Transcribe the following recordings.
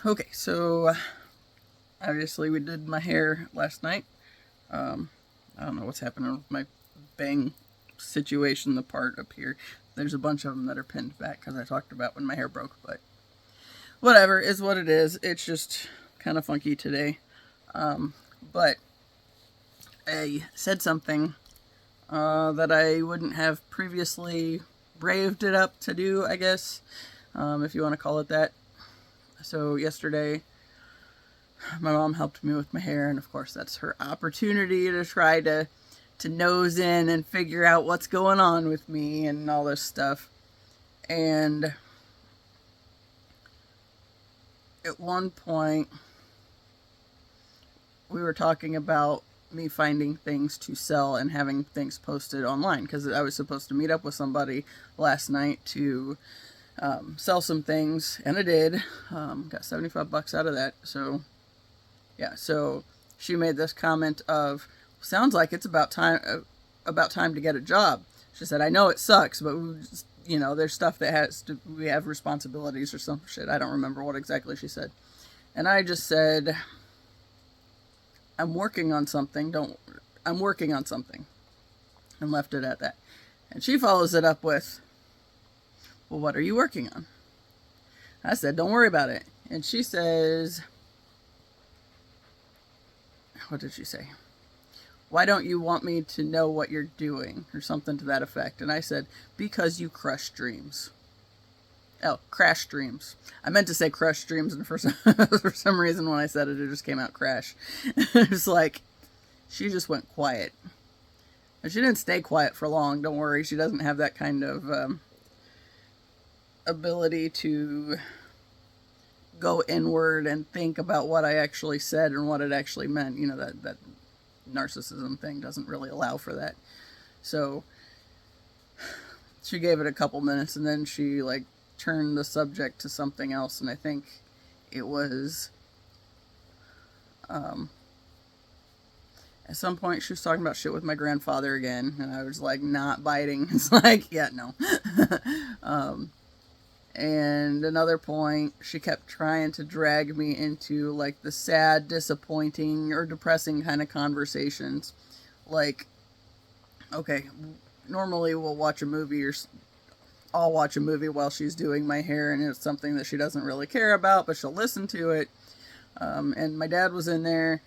Okay, so obviously we did my hair last night. I don't know what's happening with my bang situation, the part up here. There's a bunch of them that are pinned back because I talked about when my hair broke, but whatever, is what it is. It's just kind of funky today. But I said something that I wouldn't have previously braved it up to do, I guess, if you want to call it that. So yesterday, my mom helped me with my hair, and of course that's her opportunity to try to nose in and figure out what's going on with me and all this stuff. And at one point, we were talking about me finding things to sell and having things posted online, because I was supposed to meet up with somebody last night to sell some things, and I did. Got $75 out of that. So yeah, so she made this comment of, sounds like it's about time to get a job. She said, I know it sucks, but we just, there's stuff that we have responsibilities or some shit. I don't remember what exactly she said. And I just said, I'm working on something, and left it at that. And she follows it up with, well, what are you working on? I said, don't worry about it. And she says, what did she say? Why don't you want me to know what you're doing? Or something to that effect. And I said, because you crush dreams. Oh, crash dreams. I meant to say crush dreams, and for some reason when I said it, it just came out crash. It's like, she just went quiet. And she didn't stay quiet for long, don't worry. She doesn't have that kind of ability to go inward and think about what I actually said and what it actually meant. That narcissism thing doesn't really allow for that. So she gave it a couple minutes, and then she turned the subject to something else, and I think it was at some point she was talking about shit with my grandfather again, and I was not biting. It's yeah, no. And another point, she kept trying to drag me into the sad, disappointing, or depressing kind of conversations. Okay, normally we'll watch a movie, or I'll watch a movie while she's doing my hair, and it's something that she doesn't really care about, but she'll listen to it. And my dad was in there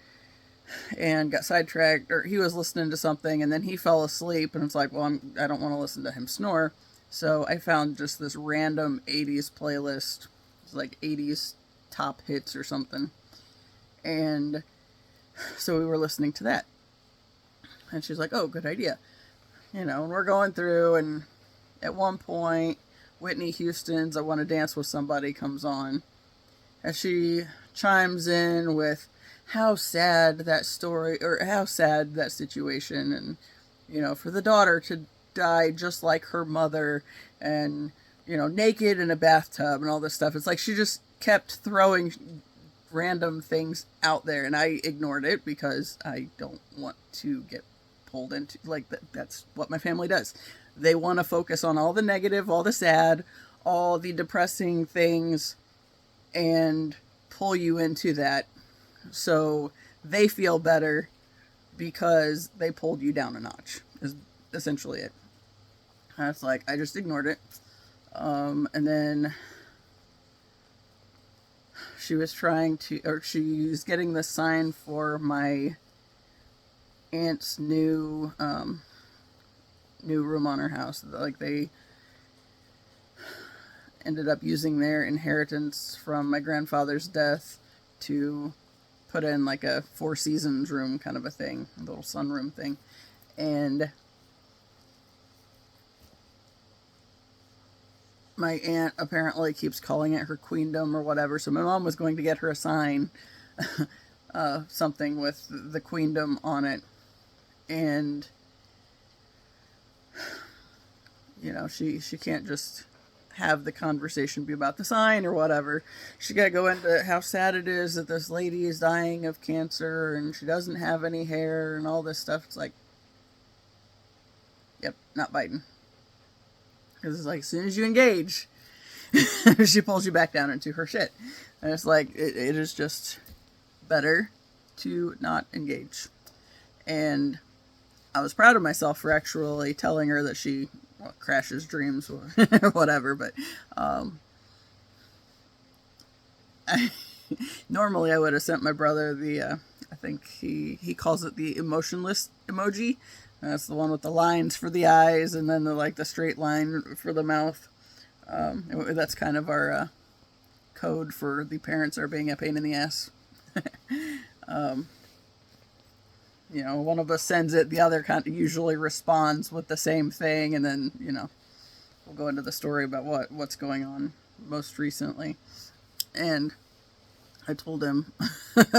and got sidetracked, or he was listening to something, and then he fell asleep, and it's well, I don't want to listen to him snore. So I found just this random 80s playlist. It's 80s top hits or something. And so we were listening to that. And she's like, oh, good idea. And we're going through, and at one point, Whitney Houston's I Want to Dance with Somebody comes on. And she chimes in with how sad that story, or how sad that situation, and, for the daughter to die just like her mother, and naked in a bathtub and all this stuff. It's she just kept throwing random things out there, and I ignored it because I don't want to get pulled into that's what my family does. They want to focus on all the negative, all the sad, all the depressing things, and pull you into that so they feel better because they pulled you down a notch, is essentially it. That's I just ignored it. And then she was she's getting the sign for my aunt's new room on her house. They ended up using their inheritance from my grandfather's death to put in a Four Seasons room kind of a thing, a little sunroom thing. And my aunt apparently keeps calling it her queendom or whatever, so my mom was going to get her a sign, something with the queendom on it, and she can't just have the conversation be about the sign or whatever. She got to go into how sad it is that this lady is dying of cancer, and she doesn't have any hair, and all this stuff. It's yep, not biting. Because it's as soon as you engage, she pulls you back down into her shit. And it's like, it is just better to not engage. And I was proud of myself for actually telling her that she crashes dreams or whatever, but normally I would have sent my brother the I think he calls it the emotionless emoji. That's the one with the lines for the eyes and then the straight line for the mouth. That's kind of our code for the parents are being a pain in the ass. One of us sends it, the other kind of usually responds with the same thing, and then, we'll go into the story about what's going on most recently. And I told him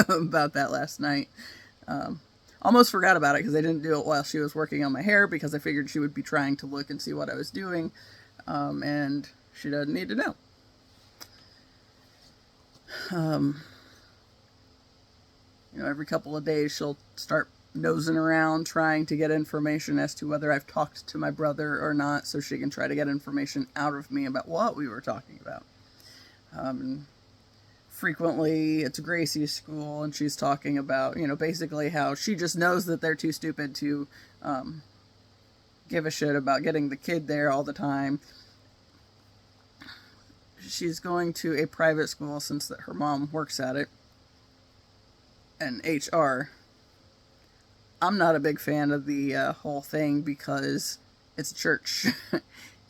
about that last night. Almost forgot about it because I didn't do it while she was working on my hair because I figured she would be trying to look and see what I was doing. And she doesn't need to know. Every couple of days she'll start nosing around trying to get information as to whether I've talked to my brother or not so she can try to get information out of me about what we were talking about. And frequently it's Gracie's school and she's talking about, basically how she just knows that they're too stupid to give a shit about getting the kid there all the time. She's going to a private school since that her mom works at it. And HR. I'm not a big fan of the whole thing because it's a church.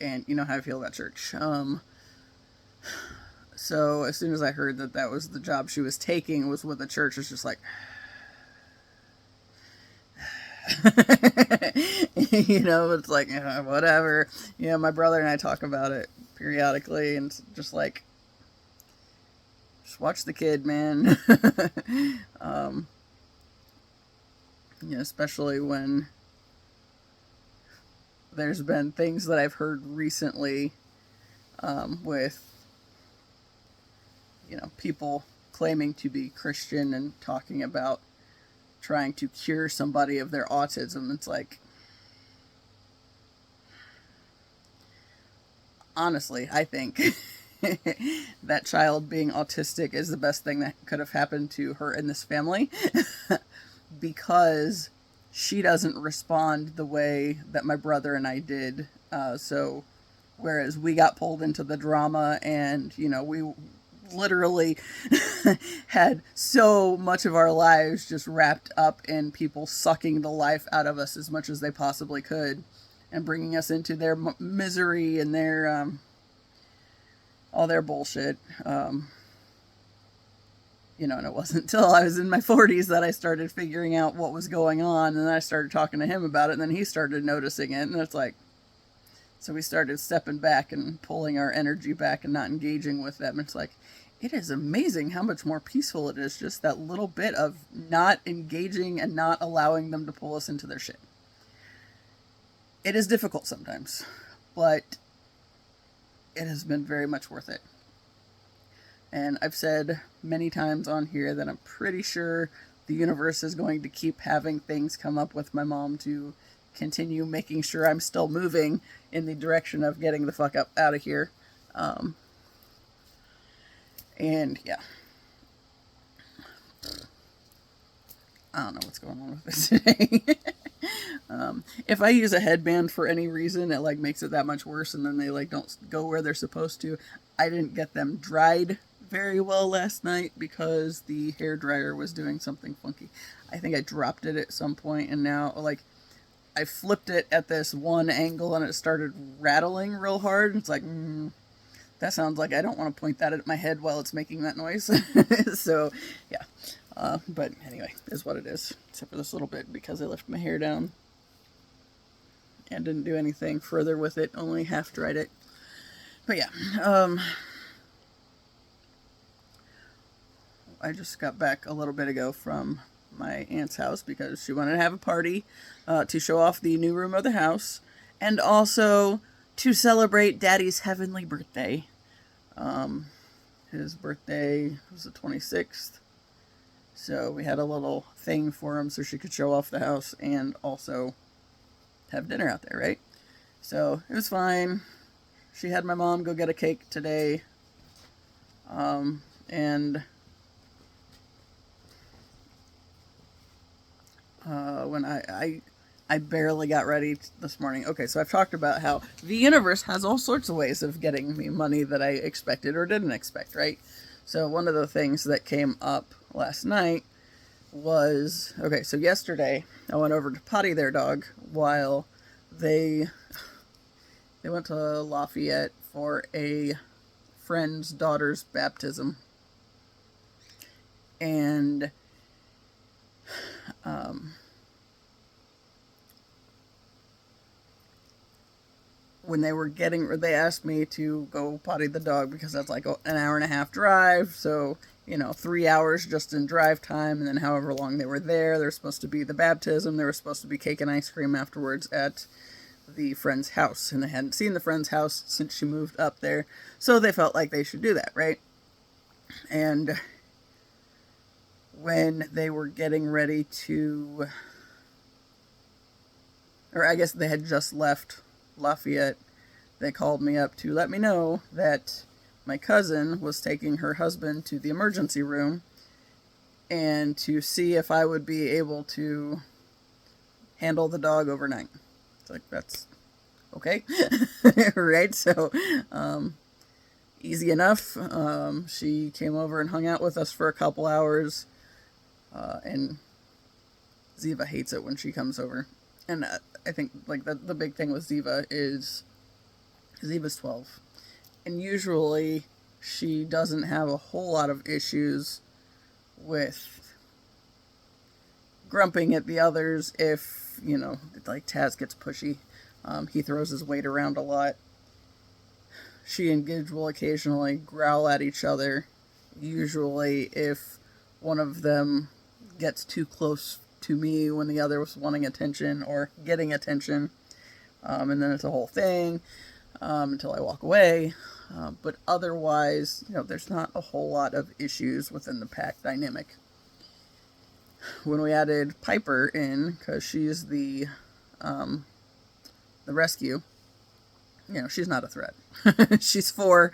And you know how I feel about church. So as soon as I heard that was the job she was taking was with a church, it's just like, it's like, whatever. My brother and I talk about it periodically, and it's just like, just watch the kid, man. Especially when there's been things that I've heard recently with people claiming to be Christian and talking about trying to cure somebody of their autism. It's like, honestly, I think that child being autistic is the best thing that could have happened to her in this family because she doesn't respond the way that my brother and I did. So whereas we got pulled into the drama and, we literally had so much of our lives just wrapped up in people sucking the life out of us as much as they possibly could and bringing us into their misery and their all their bullshit. And it wasn't until I was in my 40s that I started figuring out what was going on, and then I started talking to him about it, and then he started noticing it, and it's like, so we started stepping back and pulling our energy back and not engaging with them. It's like, it is amazing how much more peaceful it is, just that little bit of not engaging and not allowing them to pull us into their shit. It is difficult sometimes, but it has been very much worth it. And I've said many times on here that I'm pretty sure the universe is going to keep having things come up with my mom to continue making sure I'm still moving in the direction of getting the fuck up out of here. And yeah. I don't know what's going on with this today. If I use a headband for any reason, it makes it that much worse, and then they don't go where they're supposed to. I didn't get them dried very well last night because the hairdryer was doing something funky. I think I dropped it at some point, and now I flipped it at this one angle and it started rattling real hard. It's like, that sounds like I don't want to point that at my head while it's making that noise. So yeah. But anyway, is what it is. Except for this little bit because I left my hair down and didn't do anything further with it. Only half dried it. But yeah. I just got back a little bit ago from my aunt's house because she wanted to have a party to show off the new room of the house and also to celebrate Daddy's heavenly birthday. His birthday was the 26th. So we had a little thing for him so she could show off the house and also have dinner out there, right? So it was fine. she had my mom go get a cake today. And when I barely got ready this morning. Okay, so I've talked about how the universe has all sorts of ways of getting me money that I expected or didn't expect, right? So one of the things that came up last night was, okay, so yesterday I went over to potty their dog while they went to Lafayette for a friend's daughter's baptism. And when they asked me to go potty the dog because that's like an hour and a half drive. So, 3 hours just in drive time. And then however long they were there, there was supposed to be the baptism. There was supposed to be cake and ice cream afterwards at the friend's house. And they hadn't seen the friend's house since she moved up there. So they felt like they should do that, right? And when they were getting ready to, or I guess they had just left Lafayette, they called me up to let me know that my cousin was taking her husband to the emergency room and to see if I would be able to handle the dog overnight. It's like, that's okay. Right? So, easy enough. She came over and hung out with us for a couple hours. And Ziva hates it when she comes over. And I think like the big thing with Ziva is Ziva's 12. And usually she doesn't have a whole lot of issues with grumping at the others if, like Taz gets pushy. He throws his weight around a lot. She and Gidge will occasionally growl at each other. Usually if one of them gets too close to me when the other was wanting attention or getting attention. And then it's a whole thing until I walk away. But otherwise, there's not a whole lot of issues within the pack dynamic. When we added Piper in, because she's the rescue, she's not a threat. She's 4.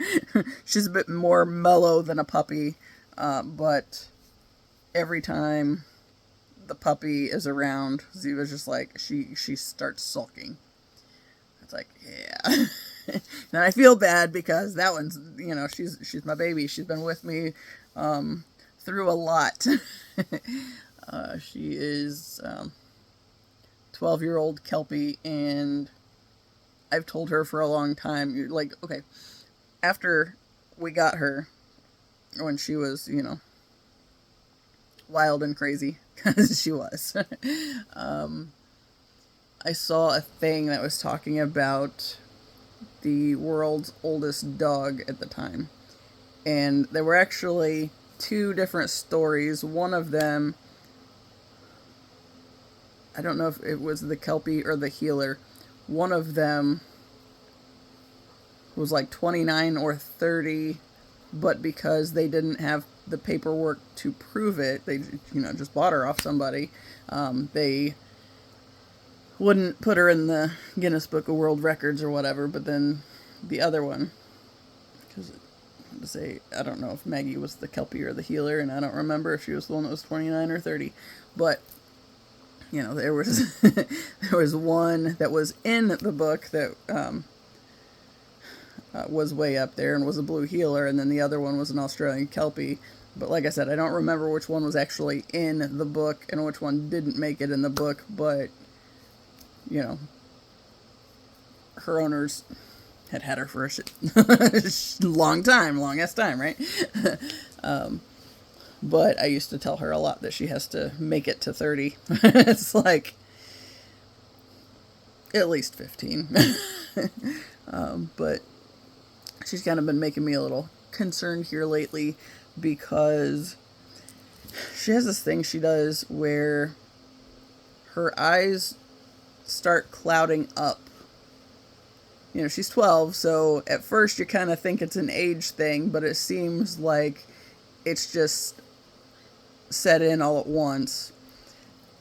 She's a bit more mellow than a puppy. But every time the puppy is around, Ziva's just like, she starts sulking. It's like, yeah. And I feel bad because that one's, she's my baby. She's been with me through a lot. She is 12-year-old Kelpie, and I've told her for a long time, like, okay, after we got her, when she was, wild and crazy, because she was, I saw a thing that was talking about the world's oldest dog at the time. And there were actually 2 different stories. One of them, I don't know if it was the Kelpie or the healer. One of them was like 29 or 30, but because they didn't have the paperwork to prove it, they, just bought her off somebody. They wouldn't put her in the Guinness Book of World Records or whatever. But then the other one, because I don't know if Maggie was the Kelpie or the healer, and I don't remember if she was the one that was 29 or 30, but there was there was one that was in the book that was way up there and was a blue healer, and then the other one was an Australian Kelpie. But like I said, I don't remember which one was actually in the book and which one didn't make it in the book, but her owners had her for a long-ass time, right? But I used to tell her a lot that she has to make it to 30. It's like at least 15. But she's kind of been making me a little concerned here lately because she has this thing she does where her eyes start clouding up. She's 12, so at first you kind of think it's an age thing, but it seems like it's just set in all at once.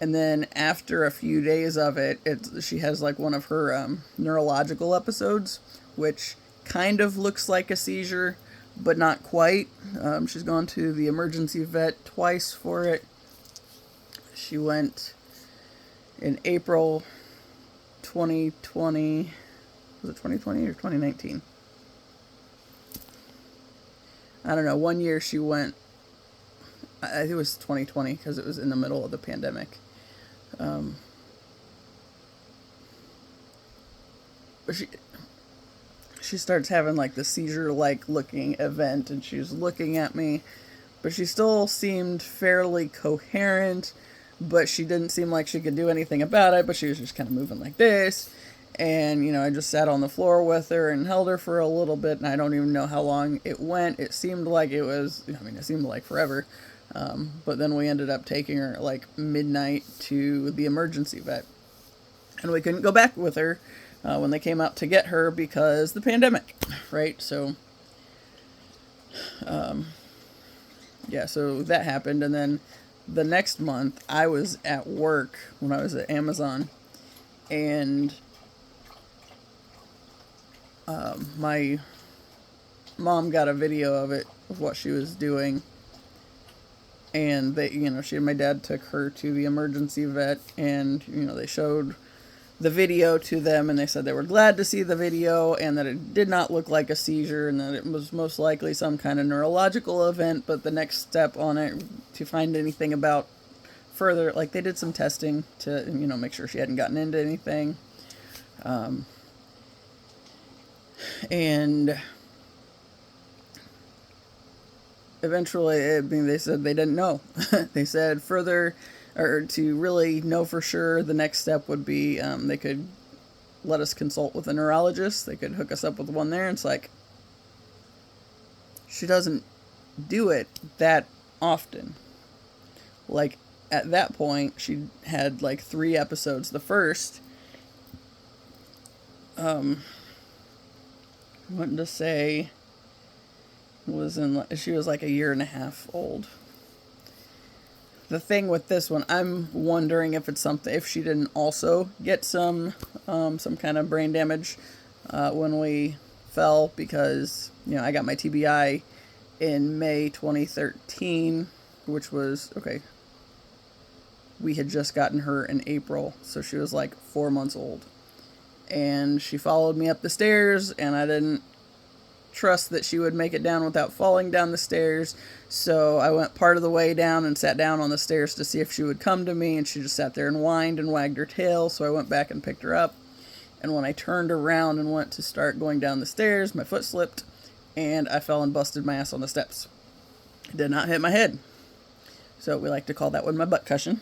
And then after a few days of it, she has like one of her neurological episodes, which kind of looks like a seizure, but not quite. She's gone to the emergency vet twice for it. She went in April 2020. Was it 2020 or 2019? I don't know. One year she went, I think it was 2020 because it was in the middle of the pandemic. But she starts having like the seizure-like looking event, and she was looking at me, but she still seemed fairly coherent, but she didn't seem like she could do anything about it, but she was just kind of moving like this. And, you know, I just sat on the floor with her and held her for a little bit, and I don't even know how long it went. It seemed like it was, I mean, it seemed like forever. But then we ended up taking her at like midnight to the emergency vet. And we couldn't go back with her when they came out to get her because the pandemic, right? So, yeah, so that happened. And then the next month, I was at work when I was at Amazon, and my mom got a video of it, of what she was doing, and they, you know, she and my dad took her to the emergency vet, and, you know, they showed the video to them, and they said they were glad to see the video, and that it did not look like a seizure, and that it was most likely some kind of neurological event, but the next step on it, to find anything about further, like, they did some testing to, you know, make sure she hadn't gotten into anything, and eventually, I mean, they said they didn't know. They said further, or to really know for sure, the next step would be they could let us consult with a neurologist. They could hook us up with one there. And it's like, she doesn't do it that often. Like, at that point, she had like 3 episodes. The first, wanting to say, she was like a year and a half old. The thing with this one, I'm wondering if it's something, if she didn't also get some kind of brain damage when we fell, because, you know, I got my TBI in May 2013, which was, okay, we had just gotten her in April, so she was like 4 months old. And she followed me up the stairs, and I didn't trust that she would make it down without falling down the stairs, so I went part of the way down and sat down on the stairs to see if she would come to me, and she just sat there and whined and wagged her tail, so I went back and picked her up, and when I turned around and went to start going down the stairs, my foot slipped, and I fell and busted my ass on the steps. I did not hit my head, so we like to call that one my butt cushion,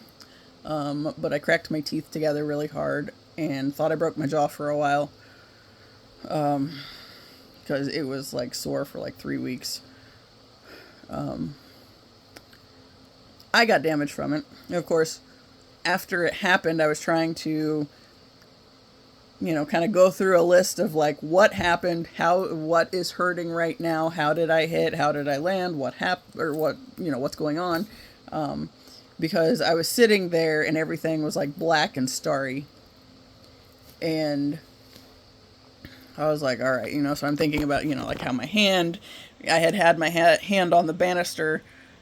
but I cracked my teeth together really hard, and thought I broke my jaw for a while, because it was like sore for like 3 weeks. I got damage from it. And of course, after it happened, I was trying to, you know, kind of go through a list of like what happened, what is hurting right now, how did I hit, how did I land, what happened, or what, you know, what's going on, because I was sitting there and everything was like black and starry, and I was like, all right, you know, so I'm thinking about, you know, like how my hand, I had my hand on the banister,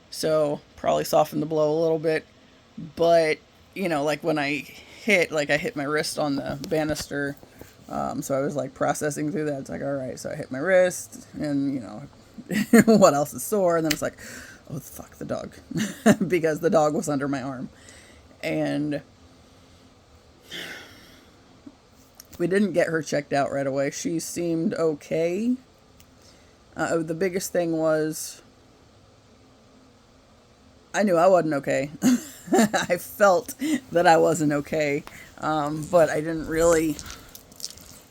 so probably softened the blow a little bit, but, you know, like when I hit my wrist on the banister, so I was like processing through that. It's like, all right, so I hit my wrist, and, you know, what else is sore, and then it's like, oh, fuck, the dog, because the dog was under my arm, and we didn't get her checked out right away. She seemed okay. The biggest thing was, I knew I wasn't okay. I felt that I wasn't okay, but I didn't really,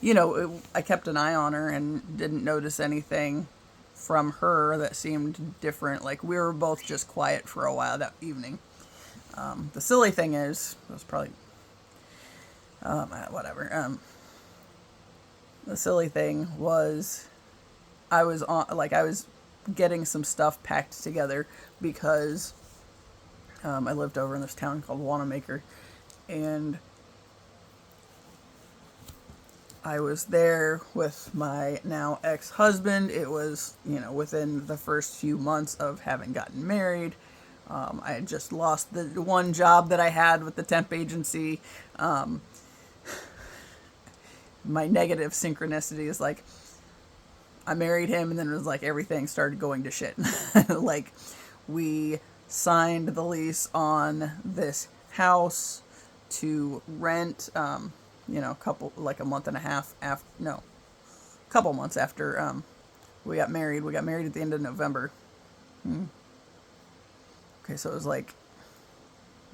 you know, I kept an eye on her and didn't notice anything from her that seemed different. Like, we were both just quiet for a while that evening. The silly thing is, it was probably, whatever, the silly thing was, I was getting some stuff packed together because I lived over in this town called Wanamaker, and I was there with my now ex-husband. It was, within the first few months of having gotten married. I had just lost the one job that I had with the temp agency. My negative synchronicity is like, I married him, and then it was like everything started going to shit. Like, we signed the lease on this house to rent, a month and a half after, no, a couple months after we got married. We got married at the end of November. Okay, so it was like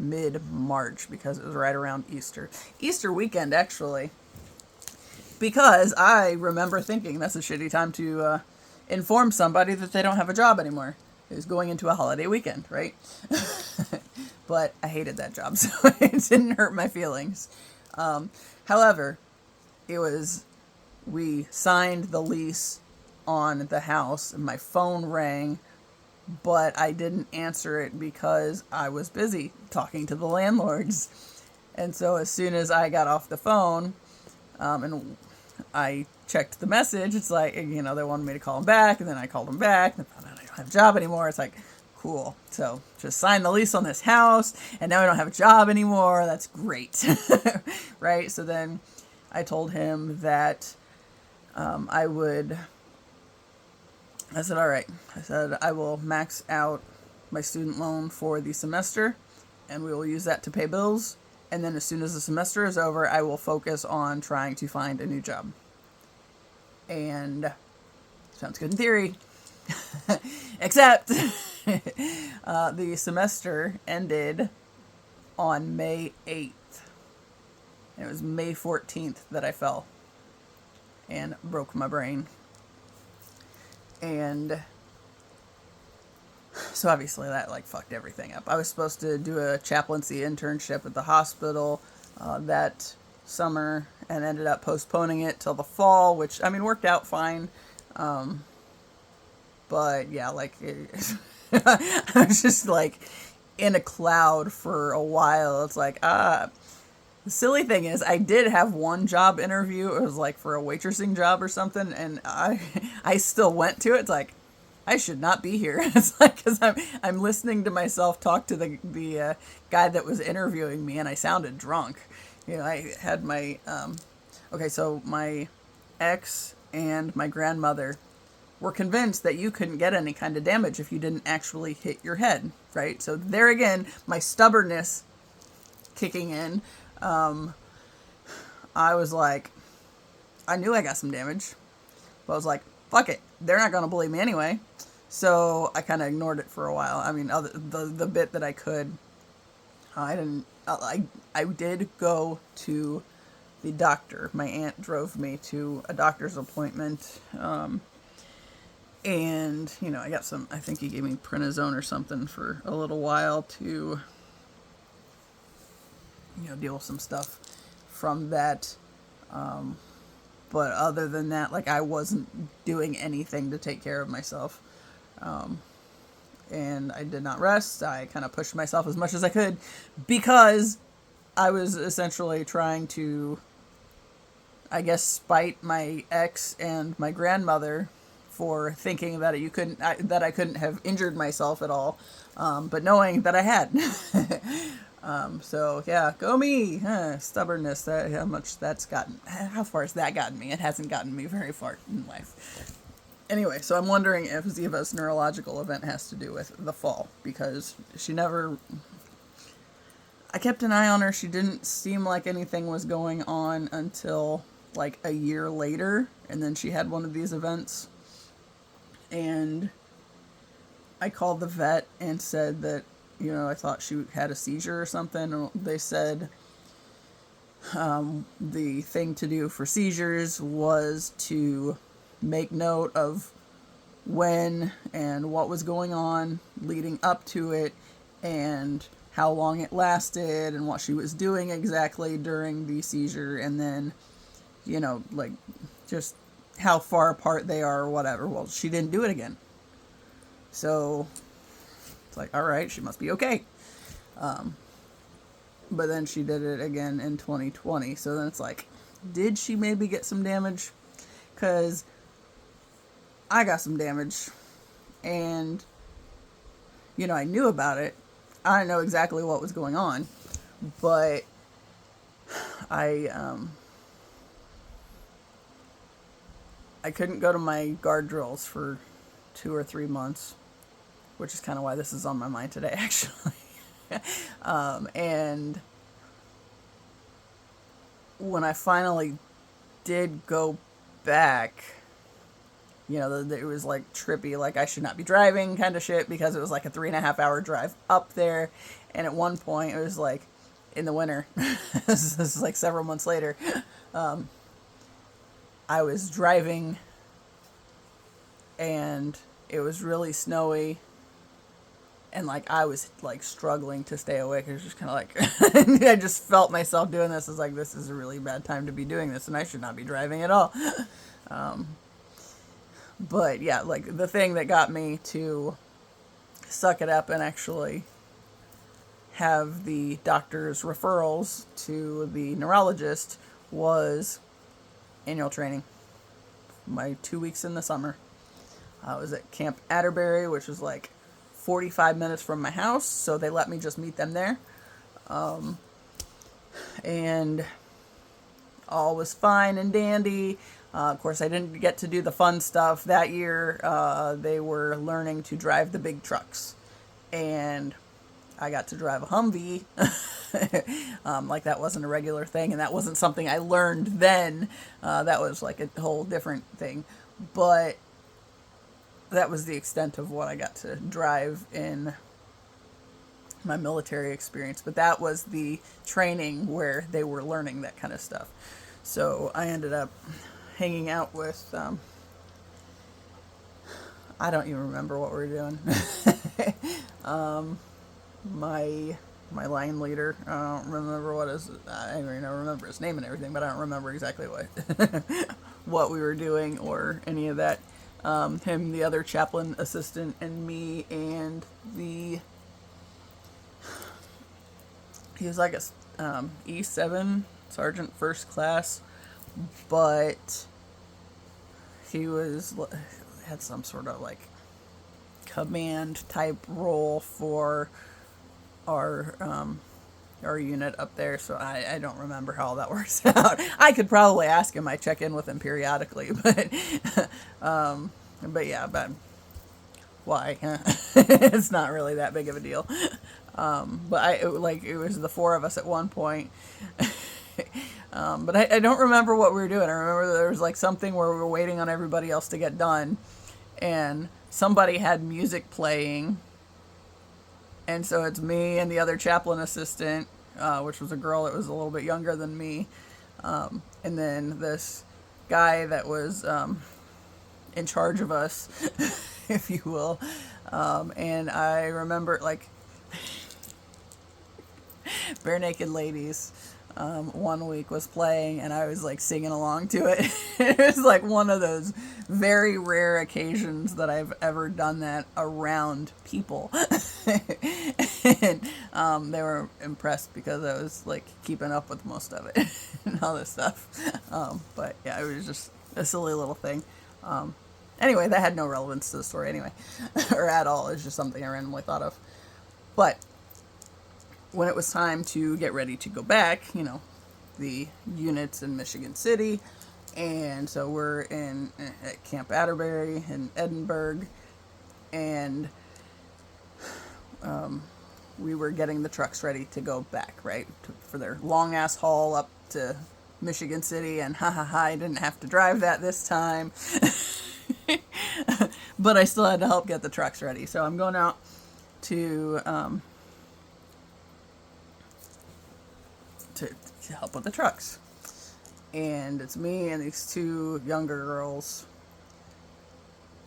mid-March, because it was right around Easter weekend, actually. Because I remember thinking that's a shitty time to inform somebody that they don't have a job anymore. It was going into a holiday weekend, right? But I hated that job, so it didn't hurt my feelings. However, we signed the lease on the house, and my phone rang, but I didn't answer it because I was busy talking to the landlords. And so as soon as I got off the phone, and I checked the message, it's like, they wanted me to call them back, and then I called them back, and I don't have a job anymore. It's like, cool. So just signed the lease on this house, and now I don't have a job anymore. That's great. Right? So then I told him that I said, all right. I said, I will max out my student loan for the semester, and we will use that to pay bills. And then as soon as the semester is over, I will focus on trying to find a new job. And sounds good in theory. Except the semester ended on May 8th. And it was May 14th that I fell and broke my brain. And so obviously that fucked everything up. I was supposed to do a chaplaincy internship at the hospital that summer, and ended up postponing it till the fall, which worked out fine. But yeah, I was just in a cloud for a while. It's like, the silly thing is, I did have one job interview. It was for a waitressing job or something, and I still went to it. It's like, I should not be here. It's because I'm listening to myself talk to the guy that was interviewing me, and I sounded drunk. I had my so my ex and my grandmother were convinced that you couldn't get any kind of damage if you didn't actually hit your head, right? So there again, my stubbornness kicking in. I was like, I knew I got some damage, but I was like, fuck it, they're not going to believe me anyway. So I kind of ignored it for a while. The bit that I could, I did go to the doctor. My aunt drove me to a doctor's appointment. And, I got I think he gave me prednisone or something for a little while to, deal with some stuff from that. But other than that, I wasn't doing anything to take care of myself. And I did not rest. I kind of pushed myself as much as I could because I was essentially trying to, I guess, spite my ex and my grandmother for thinking that that I couldn't have injured myself at all, but knowing that I had. So yeah, go me. Stubbornness. How far has that gotten me? It hasn't gotten me very far in life. Anyway, so I'm wondering if Ziva's neurological event has to do with the fall, because I kept an eye on her. She didn't seem like anything was going on until a year later, and then she had one of these events. And I called the vet and said that, I thought she had a seizure or something. And they said the thing to do for seizures was to make note of when and what was going on leading up to it, and how long it lasted, and what she was doing exactly during the seizure, and then, just how far apart they are or whatever. Well, she didn't do it again. So it's all right, she must be okay. But then she did it again in 2020. So then it's Did she maybe get some damage? Because I got some damage, and, you know, I knew about it. I didn't know exactly what was going on, but I couldn't go to my guard drills for 2 or 3 months, which is kind of why this is on my mind today, actually. And when I finally did go back, you know, it was like trippy, like I should not be driving kind of shit, because it was like a 3.5 hour drive up there. And at one point it was like in the winter, this is like several months later, I was driving and it was really snowy, and like I was like struggling to stay awake. It was just kind of like I just felt myself doing this. It's like, this is a really bad time to be doing this, and I should not be driving at all. But yeah, like the thing that got me to suck it up and actually have the doctor's referrals to the neurologist was annual training. My 2 weeks in the summer. I was at Camp Atterbury, which was like 45 minutes from my house, so they let me just meet them there. And all was fine and dandy. Of course, I didn't get to do the fun stuff that year. They were learning to drive the big trucks, and I got to drive a Humvee. Like that wasn't a regular thing, and that wasn't something I learned then. That was like a whole different thing. But that was the extent of what I got to drive in my military experience. But that was the training where they were learning that kind of stuff. So I ended up hanging out with, I don't even remember what we were doing. My line leader, I don't remember I don't even remember his name and everything, but I don't remember exactly what we were doing or any of that. Him, the other chaplain assistant, and me, and he was like a E7 sergeant first class, but he had some sort of like command type role for our unit up there, so I don't remember how all that works out. I could probably ask him. I check in with him periodically, but yeah, but why? It's not really that big of a deal. But it was the 4 of us at one point. But I don't remember what we were doing. I remember there was like something where we were waiting on everybody else to get done, and somebody had music playing. And so it's me and the other chaplain assistant, which was a girl that was a little bit younger than me. And then this guy that was in charge of us, if you will. And I remember, like, Barenaked Ladies, one week was playing, and I was like singing along to it. It was like one of those very rare occasions that I've ever done that around people. And they were impressed because I was like keeping up with most of it and all this stuff. But yeah, it was just a silly little thing. Anyway, that had no relevance to the story anyway, or at all. It's just something I randomly thought of. But when it was time to get ready to go back, you know, the unit's in Michigan City, and so we're at Camp Atterbury in Edinburgh, and we were getting the trucks ready to go back, right, for their long-ass haul up to Michigan City, and I didn't have to drive that this time. But I still had to help get the trucks ready, so I'm going out to help with the trucks. And it's me and these 2 younger girls.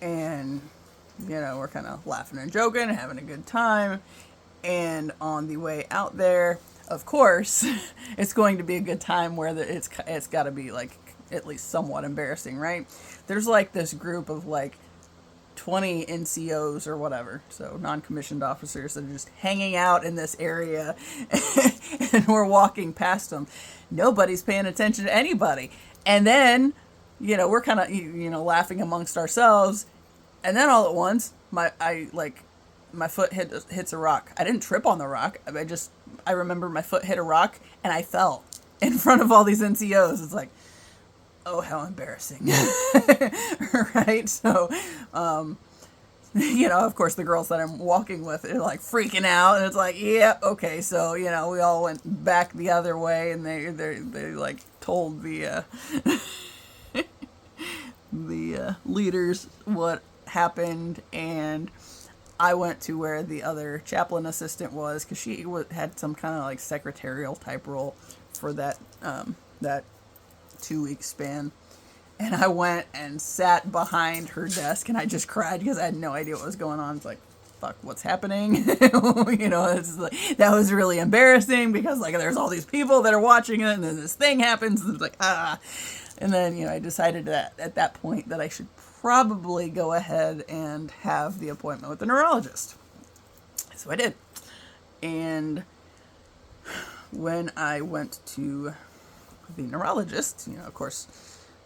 And, you know, we're kind of laughing and joking and having a good time. And on the way out there, of course, it's going to be a good time where it's got to be, like, at least somewhat embarrassing, right? There's, like, this group of, like, 20 NCOs or whatever, so non-commissioned officers that are just hanging out in this area, and we're walking past them. Nobody's paying attention to anybody. And then, we're kind of, laughing amongst ourselves, and then all at once, my foot hits a rock. I didn't trip on the rock. I remember my foot hit a rock, and I fell in front of all these NCOs. It's like, oh, how embarrassing. Right? So, of course, the girls that I'm walking with are like freaking out, and it's like, yeah, okay. So, we all went back the other way, and they like told the the leaders what happened, and I went to where the other chaplain assistant was, because she had some kind of like secretarial type role for that 2-week span. And I went and sat behind her desk, and I just cried because I had no idea what was going on. It's like, fuck, what's happening? It's like, that was really embarrassing because like there's all these people that are watching it, and then this thing happens, and it's like, And then, I decided that at that point that I should probably go ahead and have the appointment with the neurologist. So I did. And when I went to the neurologist, of course,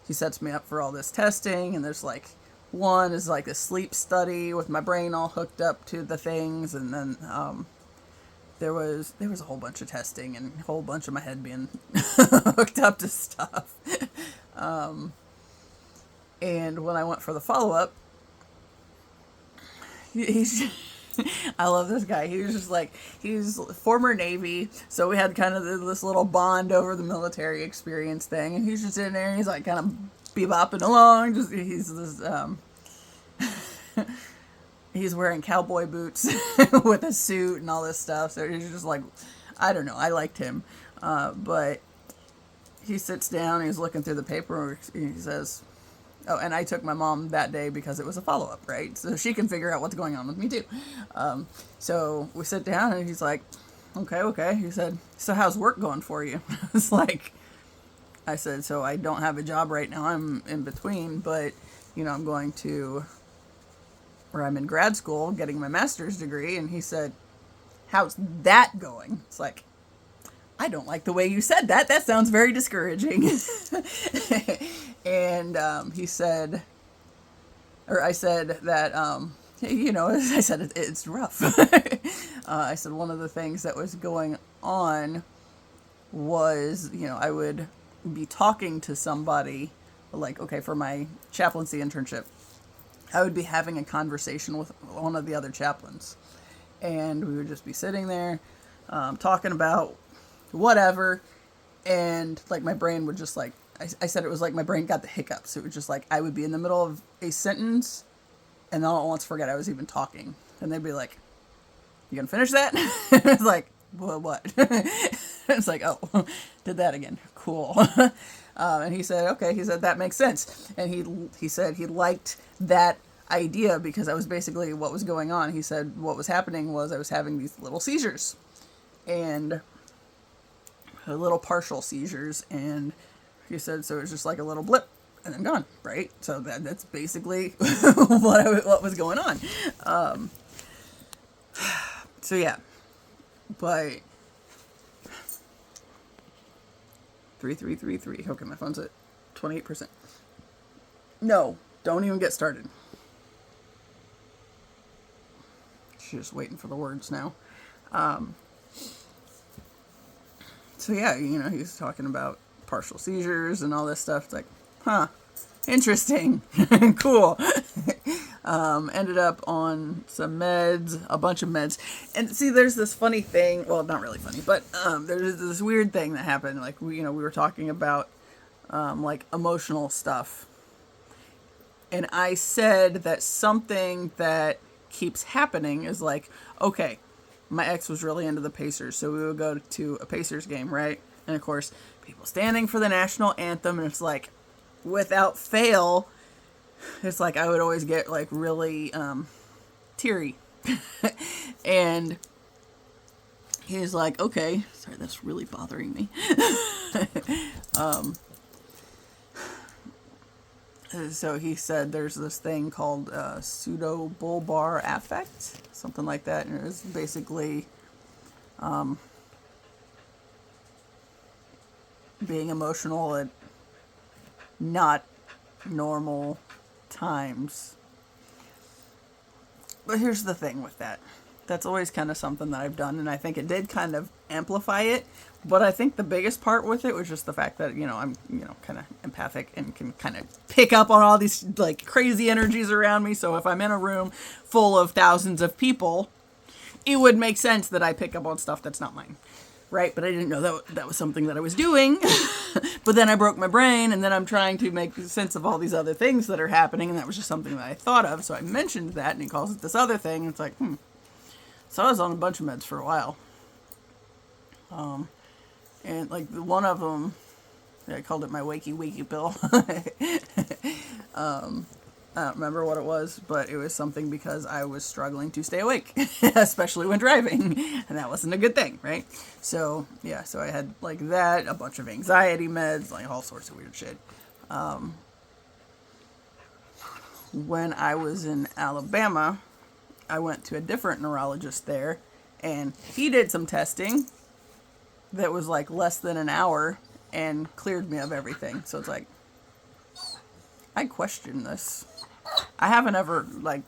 he sets me up for all this testing, and there's like, one is like a sleep study with my brain all hooked up to the things, and then there was a whole bunch of testing and a whole bunch of my head being hooked up to stuff. And when I went for the follow-up, I love this guy. He was just like, he's former Navy, so we had kind of this little bond over the military experience thing, and he's just in there, and he's like kind of bebopping along, he's this, he's wearing cowboy boots with a suit and all this stuff, so he's just like, I don't know, I liked him, but he sits down, he's looking through the paperwork, and he says, oh, and I took my mom that day because it was a follow-up, right? So she can figure out what's going on with me, too. So we sit down, and he's like, okay. He said, so how's work going for you? It's like, I said, so I don't have a job right now. I'm in between, but, I'm going to, or I'm in grad school getting my master's degree. And he said, how's that going? It's like, I don't like the way you said that. That sounds very discouraging. And he said, or I said that, I said, it's rough. I said one of the things that was going on was, I would be talking to somebody, like, okay, for my chaplaincy internship, I would be having a conversation with one of the other chaplains. And we would just be sitting there, talking about whatever, and like my brain would just like, I said it was like my brain got the hiccups. It was just like I would be in the middle of a sentence, and then all at once forget I was even talking, and they'd be like, "You gonna finish that?" It's like, well, what? It's like, oh, did that again. Cool. And he said, okay. He said that makes sense, and he said he liked that idea because that was basically what was going on. He said what was happening was I was having these little seizures, and little partial seizures, and he said so it was just like a little blip and then gone, right? So that's basically what was going on. So yeah, but 3333. Okay, my phone's at 28%. No, don't even get started. She's just waiting for the words now. So yeah, he's talking about partial seizures and all this stuff. It's like, huh, interesting, cool. Ended up on some meds, a bunch of meds. And see, there's this funny thing, well, not really funny, but there's this weird thing that happened. Like, we were talking about like emotional stuff. And I said that something that keeps happening is like, okay, my ex was really into the Pacers, so we would go to a Pacers game, right? And of course, people standing for the national anthem, and it's like, without fail, it's like I would always get like really teary. And he's like, okay, sorry, that's really bothering me. So he said there's this thing called pseudobulbar affect, something like that, and it was basically being emotional at not normal times. But here's the thing with that. That's always kind of something that I've done, and I think it did kind of amplify it. But I think the biggest part with it was just the fact that, I'm, kind of empathic and can kind of pick up on all these, like, crazy energies around me. So if I'm in a room full of thousands of people, it would make sense that I pick up on stuff that's not mine. Right? But I didn't know that was something that I was doing. But then I broke my brain, and then I'm trying to make sense of all these other things that are happening, and that was just something that I thought of. So I mentioned that, and he calls it this other thing, and it's like, So I was on a bunch of meds for a while. And like one of them, I called it my wakey pill. I don't remember what it was, but it was something because I was struggling to stay awake, especially when driving, and that wasn't a good thing, right? So, yeah, so I had, like, that, a bunch of anxiety meds, like, all sorts of weird shit. When I was in Alabama, I went to a different neurologist there, and he did some testing that was, like, less than an hour and cleared me of everything. So it's like, I question this. I haven't ever, like,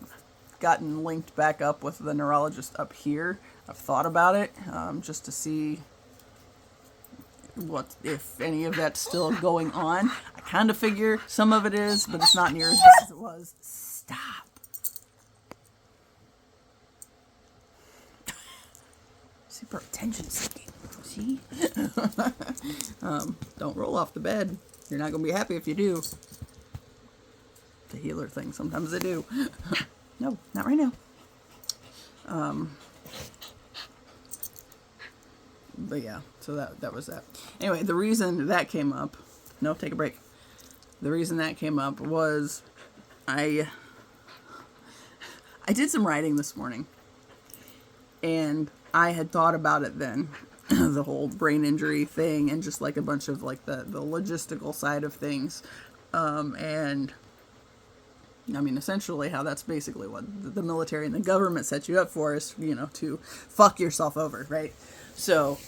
gotten linked back up with the neurologist up here. I've thought about it, just to see if any of that's still going on. I kind of figure some of it is, but it's not near as bad as it was. Stop. Super attention seeking. See? Don't roll off the bed. You're not going to be happy if you do. The healer thing. Sometimes they do. No, not right now. But yeah, so that was that. Anyway, the reason that came up, no, take a break. The reason that came up was I did some writing this morning, and I had thought about it then, the whole brain injury thing, and just like a bunch of like the logistical side of things, and I mean, essentially how that's basically what the military and the government set you up for is, to fuck yourself over, right? So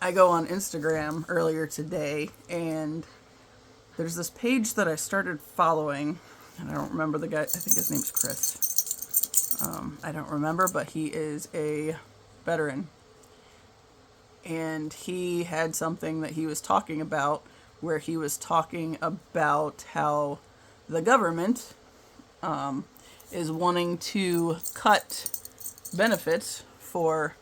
I go on Instagram earlier today, and there's this page that I started following, and I don't remember the guy. I think his name's Chris. I don't remember, but he is a veteran, and he had something that he was talking about where he was talking about how the government is wanting to cut benefits for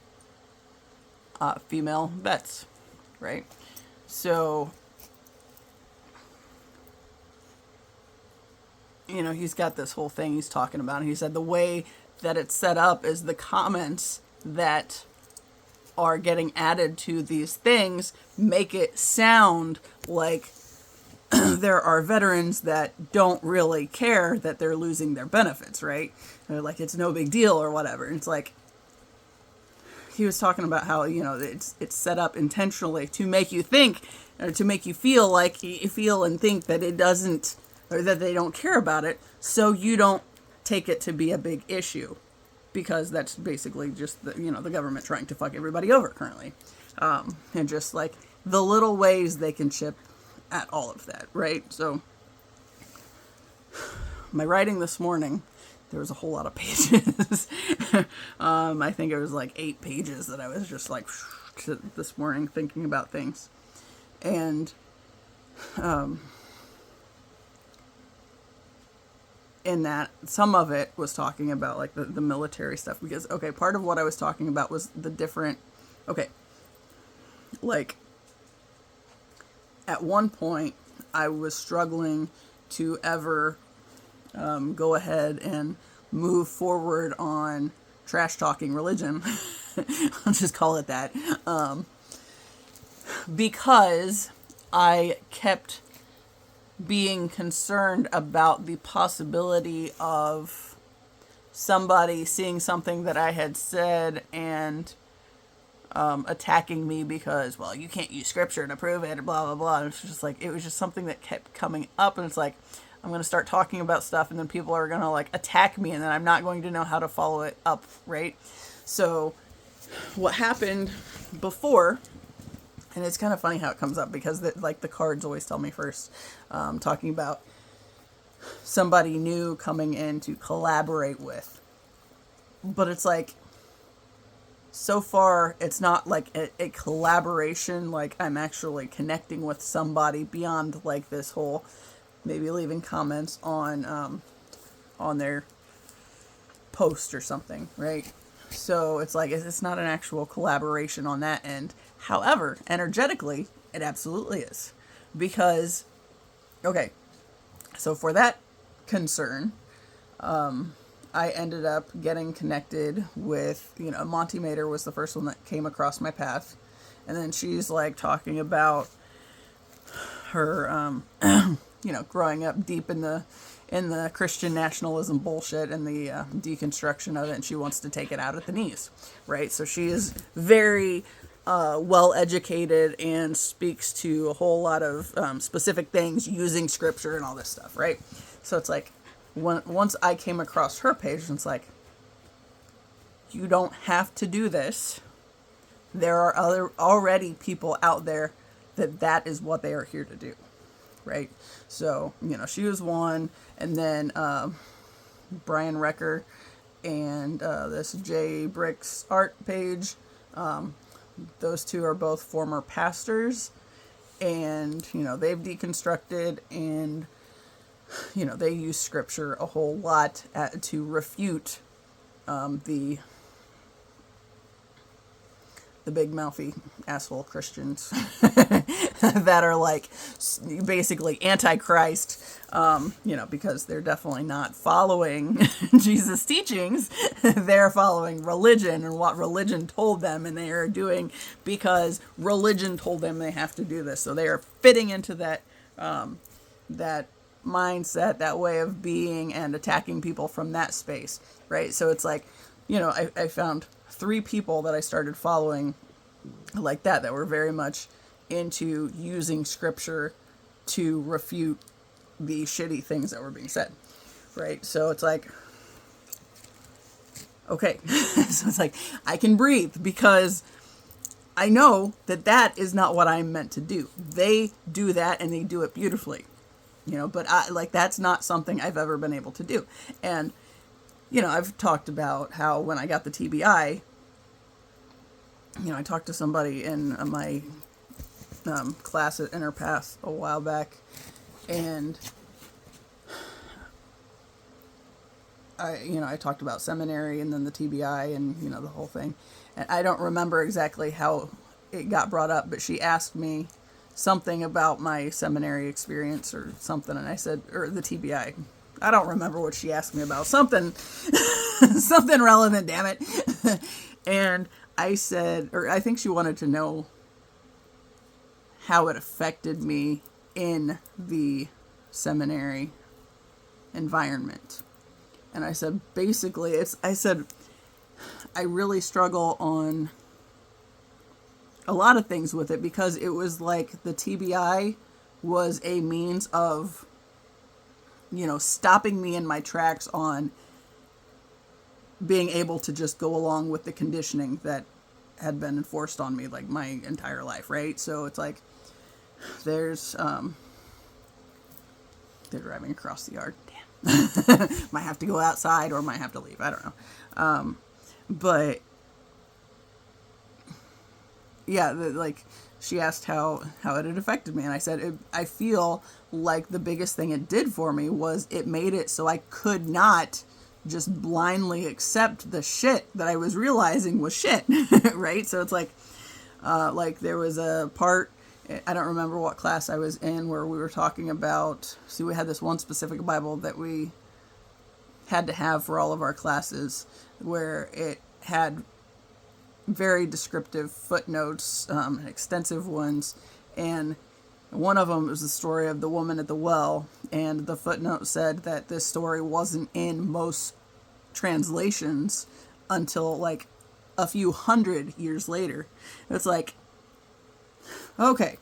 female vets, right? So, he's got this whole thing he's talking about. And he said the way that it's set up is the comments that are getting added to these things make it sound like there are veterans that don't really care that they're losing their benefits, right? They're like, it's no big deal or whatever. And it's like, he was talking about how, it's set up intentionally to make you think, or to make you feel like you feel and think that it doesn't, or that they don't care about it, so you don't take it to be a big issue, because that's basically just the government trying to fuck everybody over currently, and just like the little ways they can chip at all of that, right? So my writing this morning, there was a whole lot of pages. I think it was like 8 pages that I was just like this morning thinking about things. And in that, some of it was talking about like the military stuff, because, okay, part of what I was talking about was the different, like, at one point, I was struggling to ever go ahead and move forward on trash talking religion. I'll just call it that. Because I kept being concerned about the possibility of somebody seeing something that I had said and attacking me because, well, you can't use scripture to prove it, or blah, blah, blah. And it's just like, it was just something that kept coming up. And it's like, I'm going to start talking about stuff and then people are going to like attack me and then I'm not going to know how to follow it up, right? So what happened before, and it's kind of funny how it comes up because the cards always tell me first, talking about somebody new coming in to collaborate with. But it's like, so far, it's not like a collaboration, like I'm actually connecting with somebody beyond like this whole maybe leaving comments on their post or something, right? So it's like, it's not an actual collaboration on that end. However, energetically, it absolutely is. Because, okay, so for that concern, I ended up getting connected with, Monty Mater was the first one that came across my path. And then she's like talking about her, growing up deep in the Christian nationalism bullshit and the deconstruction of it. And she wants to take it out at the knees, right? So she is very well educated and speaks to a whole lot of specific things using scripture and all this stuff, right? So it's like, once I came across her page, it's like, you don't have to do this. There are already people out there that is what they are here to do, right? So, she was one, and then Berecker and this J Bricks art page, those two are both former pastors, and, they've deconstructed and they use scripture a whole lot to refute the big mouthy asshole Christians that are like basically anti-Christ, because they're definitely not following Jesus' teachings. They're following religion and what religion told them, and they are doing because religion told them they have to do this. So they are fitting into that mindset, that way of being, and attacking people from that space, right? So it's like, I found 3 people that I started following like that were very much into using scripture to refute the shitty things that were being said, right? So it's like, okay, so it's like, I can breathe because I know that is not what I'm meant to do. They do that and they do it beautifully. But that's not something I've ever been able to do. And, I've talked about how when I got the TBI, I talked to somebody in my class at Interpath a while back, and I talked about seminary and then the TBI and, the whole thing. And I don't remember exactly how it got brought up, but she asked me something about my seminary experience or something, and I said, or the TBI. I don't remember what she asked me about. Something relevant, damn it. And I said, or I think she wanted to know how it affected me in the seminary environment. And I said, basically, I really struggle on a lot of things with it because it was like the TBI was a means of, stopping me in my tracks on being able to just go along with the conditioning that had been enforced on me like my entire life, right? So it's like, there's, they're driving across the yard. Damn. Might have to go outside or might have to leave. I don't know. But yeah, she asked how it had affected me. And I said, I feel like the biggest thing it did for me was it made it so I could not just blindly accept the shit that I was realizing was shit. Right? So it's like there was a part, I don't remember what class I was in, where we were talking about, we had this one specific Bible that we had to have for all of our classes, where it had very descriptive footnotes, extensive ones, and one of them was the story of the woman at the well, and the footnote said that this story wasn't in most translations until a few hundred years later. It's like, okay,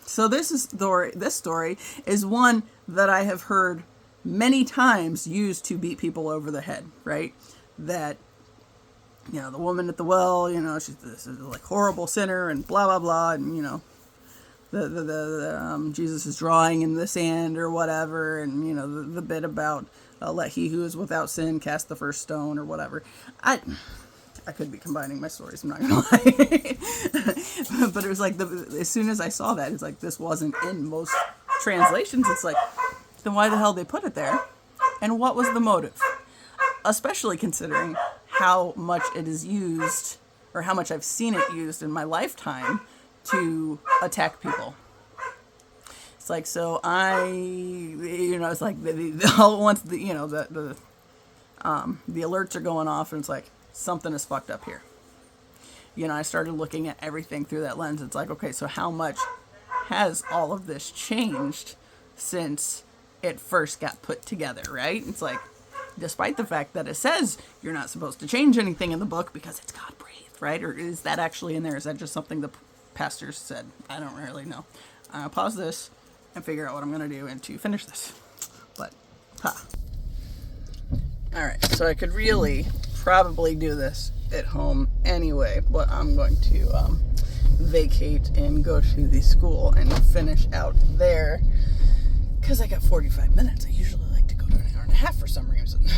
so this story is one that I have heard many times used to beat people over the head, right? That, you know, the woman at the well, you know, she's this like horrible sinner and blah, blah, blah. And, you know, Jesus is drawing in the sand or whatever. And, you know, the bit about let he who is without sin cast the first stone or whatever. I could be combining my stories, I'm not going to lie. But it was like, as soon as I saw that, it's like, this wasn't in most translations. It's like, then why the hell they put it there? And what was the motive? Especially considering how much it is used, or how much I've seen it used in my lifetime to attack people. It's like, so it's like, all at once, the alerts are going off, and it's like, something is fucked up here. You know, I started looking at everything through that lens. It's like, okay, so how much has all of this changed since it first got put together, right? It's like, despite the fact that it says you're not supposed to change anything in the book because it's God breathed, right? Or is that actually in there? Is that just something the pastors said? I don't really know. I'll pause this and figure out what I'm going to do and to finish this. But, Alright, so I could really probably do this at home anyway, but I'm going to vacate and go to the school and finish out there, because I got 45 minutes. I usually like to go to an hour and a half for some reason.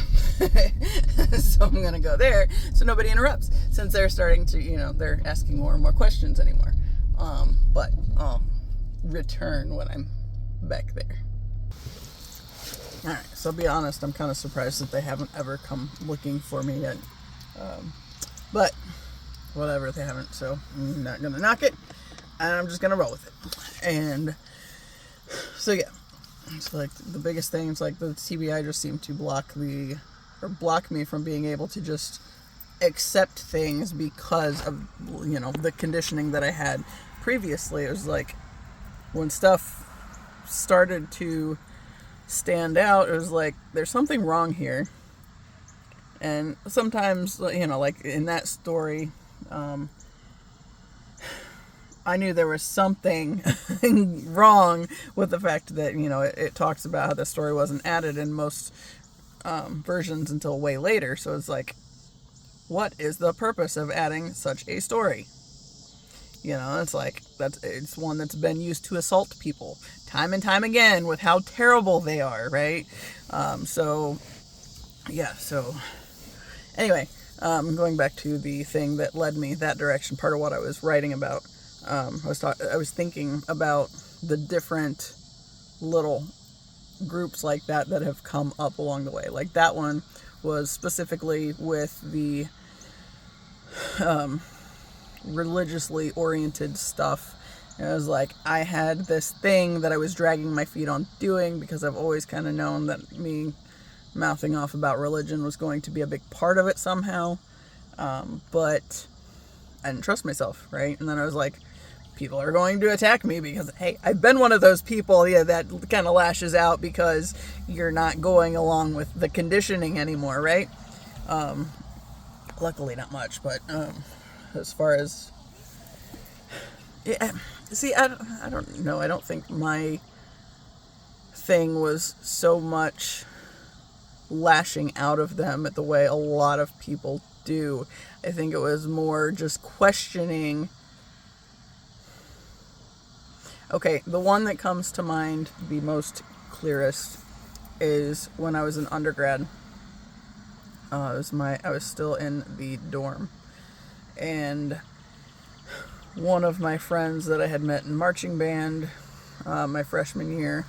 So I'm going to go there so nobody interrupts, since they're starting to, you know, they're asking more and more questions anymore. But I'll return when I'm back there. Alright, so I'll be honest, I'm kind of surprised that they haven't ever come looking for me yet. But, whatever, they haven't, so I'm not going to knock it, and I'm just going to roll with it. And, so yeah, it's like, the biggest thing is like, the TBI just seemed to block me from being able to just accept things because of, you know, the conditioning that I had previously. It was like, when stuff started to stand out, it was like, there's something wrong here. And sometimes, you know, like in that story, I knew there was something wrong with the fact that, you know, it talks about how the story wasn't added in most versions until way later. So it's like, what is the purpose of adding such a story? You know, it's like, it's one that's been used to assault people time and time again with how terrible they are, right? So anyway, going back to the thing that led me that direction, part of what I was writing about, I was thinking about the different little groups like that have come up along the way. Like that one was specifically with the religiously oriented stuff. And it was like, I had this thing that I was dragging my feet on doing, because I've always kind of known that me mouthing off about religion was going to be a big part of it somehow. But I didn't trust myself, right? And then I was like, people are going to attack me because, hey, I've been one of those people, that kind of lashes out because you're not going along with the conditioning anymore, right? Luckily not much, but as far as, see, I don't know. I don't think my thing was so much lashing out of them at the way a lot of people do. I think it was more just questioning. Okay, the one that comes to mind the most clearest is when I was an undergrad. I was still in the dorm, and one of my friends that I had met in marching band my freshman year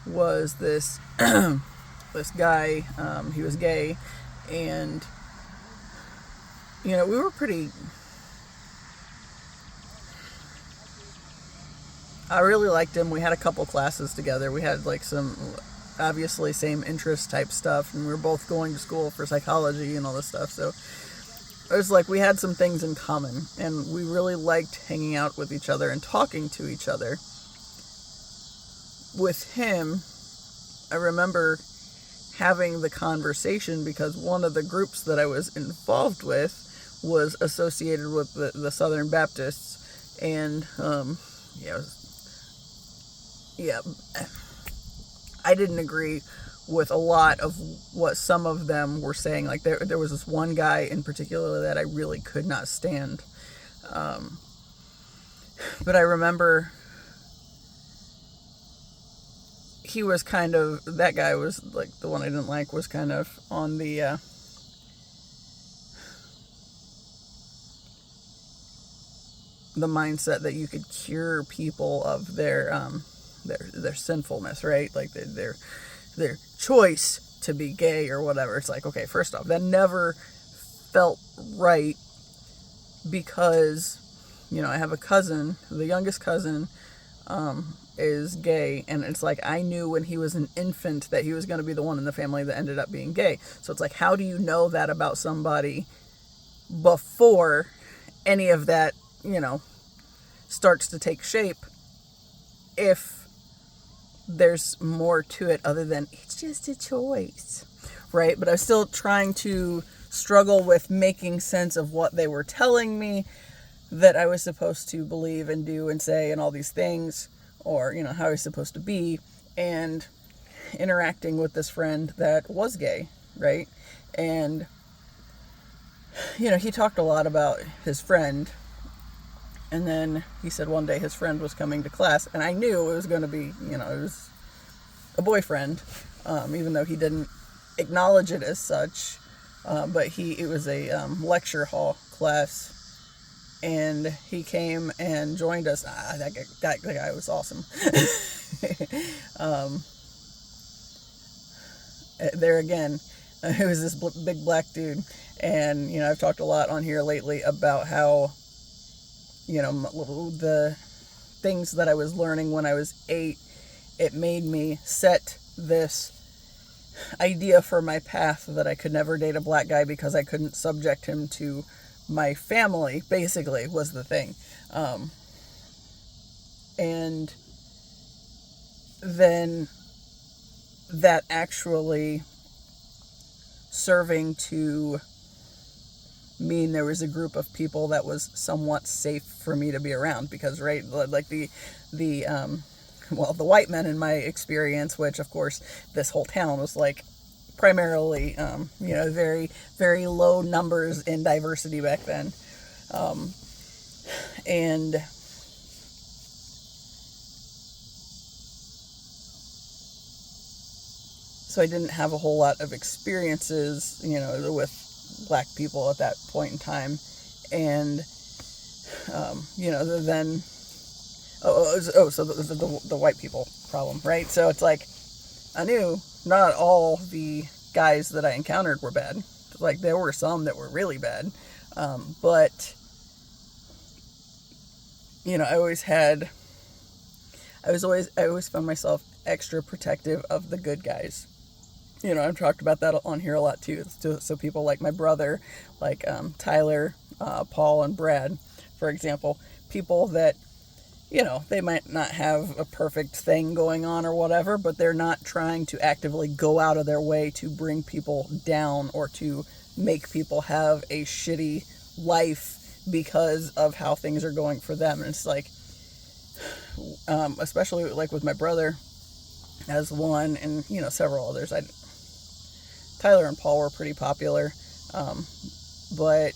was this this guy. He was gay, and we were pretty. I really liked him. We had a couple classes together. We had like some obviously same interest type stuff, and we were both going to school for psychology and all this stuff. So it was like we had some things in common, and we really liked hanging out with each other and talking to each other. With him, I remember having the conversation because one of the groups that I was involved with was associated with the Southern Baptists, and I didn't agree with a lot of what some of them were saying. Like there was this one guy in particular that I really could not stand. But I remember he was that guy was like the one I didn't like, was kind of on the mindset that you could cure people of their sinfulness, right? Like their choice to be gay or whatever. It's like, okay, first off, that never felt right, because, I have a cousin, the youngest cousin, is gay, and it's like, I knew when he was an infant that he was going to be the one in the family that ended up being gay. So it's like, how do you know that about somebody before any of that, starts to take shape, if there's more to it other than it's just a choice, right? But I was still trying to struggle with making sense of what they were telling me that I was supposed to believe and do and say and all these things, or, how I was supposed to be, and interacting with this friend that was gay, right? And, he talked a lot about his friend, and then he said one day his friend was coming to class, and I knew it was going to be, it was a boyfriend, even though he didn't acknowledge it as such, but it was a lecture hall class, and he came and joined us. That guy was awesome. There again, it was this big black dude, and, I've talked a lot on here lately about how, the things that I was learning when I was 8, it made me set this idea for my path that I could never date a black guy because I couldn't subject him to my family, basically, was the thing. And then that actually serving to mean there was a group of people that was somewhat safe for me to be around, because, right, like the white men in my experience, which of course this whole town was like primarily, very, very low numbers in diversity back then. And so I didn't have a whole lot of experiences, with black people at that point in time. And, then, so the white people problem, right? So it's like, I knew not all the guys that I encountered were bad. Like, there were some that were really bad. But, I always found myself extra protective of the good guys. I've talked about that on here a lot too. So people like my brother, like Tyler, Paul, and Brad, for example, people that, they might not have a perfect thing going on or whatever, but they're not trying to actively go out of their way to bring people down or to make people have a shitty life because of how things are going for them. And it's like, especially like with my brother as one, and, several others. Tyler and Paul were pretty popular, but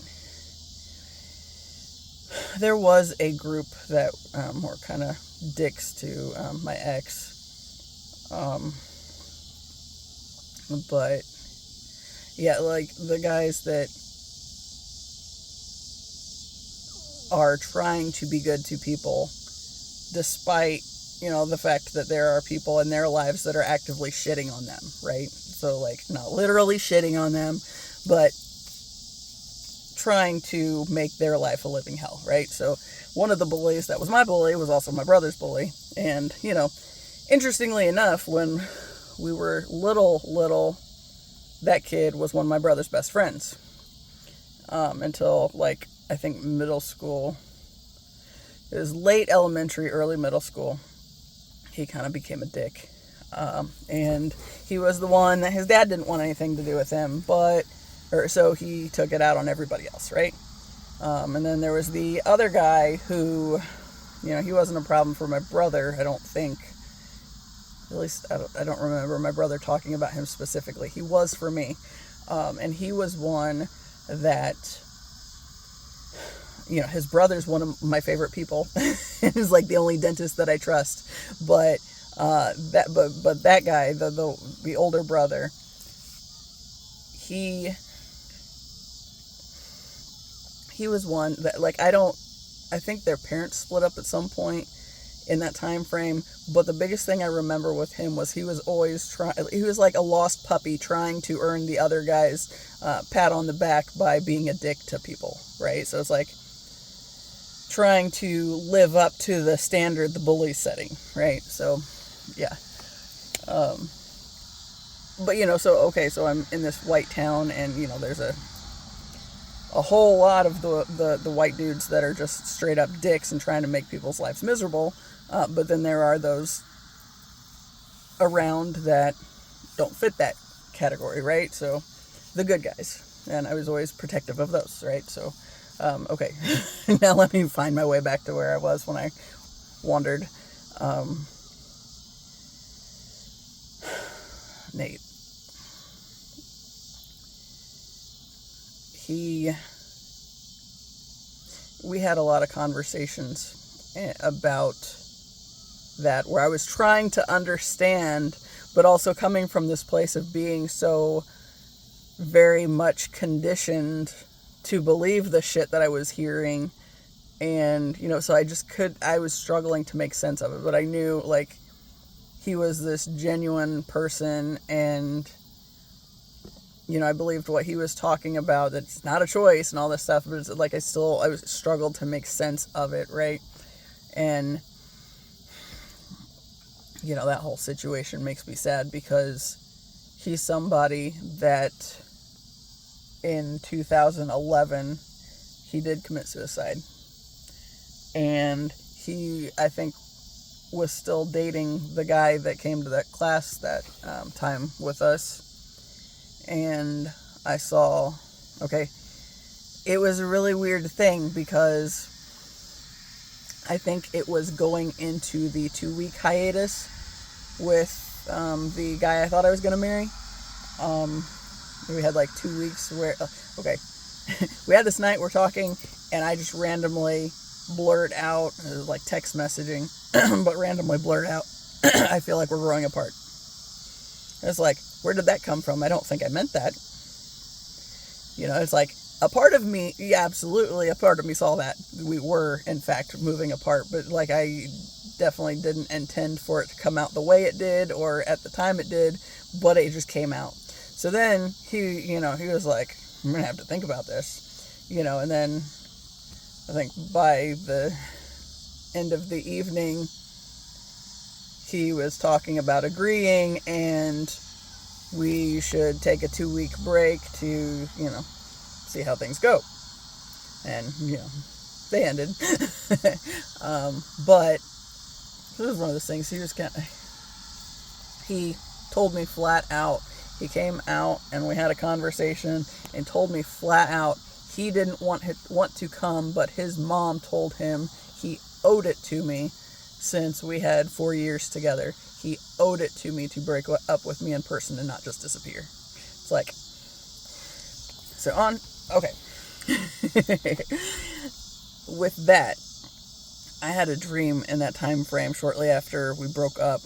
there was a group that were kind of dicks to my ex, but yeah, like the guys that are trying to be good to people despite, the fact that there are people in their lives that are actively shitting on them, right? So, like, not literally shitting on them, but trying to make their life a living hell, right? So, one of the bullies that was my bully was also my brother's bully. And, interestingly enough, when we were little, that kid was one of my brother's best friends. Until, like, I think middle school. It was late elementary, early middle school. He kind of became a dick. And he was the one that his dad didn't want anything to do with him, so he took it out on everybody else, right? And then there was the other guy who, he wasn't a problem for my brother, I don't think. At least I don't remember my brother talking about him specifically. He was for me. And he was one that, his brother's one of my favorite people. He's like the only dentist that I trust. But that guy, the older brother, he was one that, like, I think their parents split up at some point in that time frame, but the biggest thing I remember with him was he was always he was like a lost puppy trying to earn the other guy's pat on the back by being a dick to people, right? So it's like trying to live up to the standard the bully's setting, right? So, yeah. But, so I'm in this white town, and, there's a whole lot of the white dudes that are just straight up dicks and trying to make people's lives miserable. But then there are those around that don't fit that category, right? So the good guys. And I was always protective of those, right? So, okay. Now let me find my way back to where I was when I wandered. Nate. We had a lot of conversations about that, where I was trying to understand, but also coming from this place of being so very much conditioned to believe the shit that I was hearing. And, so I was struggling to make sense of it, but I knew, like, he was this genuine person, and, I believed what he was talking about, that it's not a choice and all this stuff, but it's like I struggled to make sense of it, right? And, that whole situation makes me sad, because he's somebody that in 2011, he did commit suicide. And he, I think, was still dating the guy that came to that class that time with us. And I saw, it was a really weird thing, because I think it was going into the 2-week hiatus with the guy I thought I was going to marry. We had like 2 weeks where, we had this night, we're talking, and I just randomly blurt out, it was like text messaging, but randomly blurt out, I feel like we're growing apart. It's like, where did that come from? I don't think I meant that. It's like, a part of me, yeah, absolutely, a part of me saw that. We were, in fact, moving apart, but, like, I definitely didn't intend for it to come out the way it did, or at the time it did, but it just came out. So then, he was like, I'm going to have to think about this, and then I think by the end of the evening, he was talking about agreeing, and we should take a 2-week break to, see how things go. And, they ended. But this was one of those things, he told me flat out, he came out and we had a conversation and told me flat out he didn't want to come, but his mom told him he owed it to me, since we had 4 years together. He owed it to me to break up with me in person and not just disappear. It's like, so okay. With that, I had a dream in that time frame shortly after we broke up,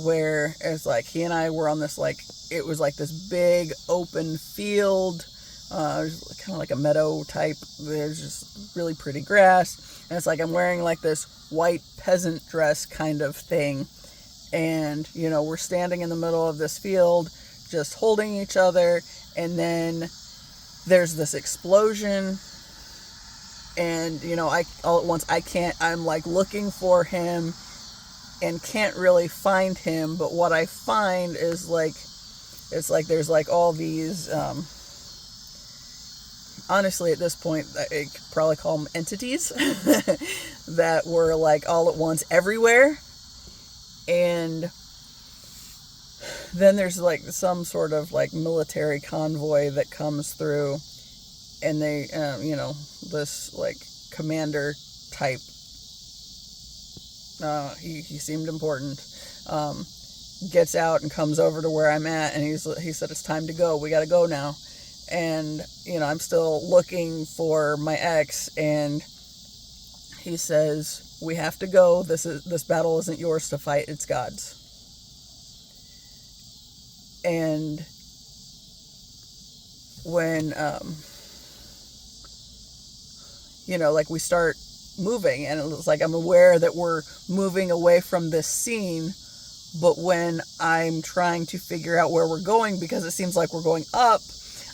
where it's like he and I were on this, like, it was like this big open field, kind of like a meadow type. There's just really pretty grass, and it's like I'm wearing like this white peasant dress kind of thing, and we're standing in the middle of this field just holding each other, and then there's this explosion, and I all at once I'm like looking for him and can't really find him, but what I find is like, it's like there's like all these honestly at this point I could probably call them entities that were like all at once everywhere. And then there's like some sort of like military convoy that comes through, and they, this, like, commander type, he seemed important, gets out and comes over to where I'm at, and he said, it's time to go, we gotta go now. And, I'm still looking for my ex, and he says, we have to go, this battle isn't yours to fight, it's God's. And when, like, we start moving, and it's like I'm aware that we're moving away from this scene, but when I'm trying to figure out where we're going, because it seems like we're going up,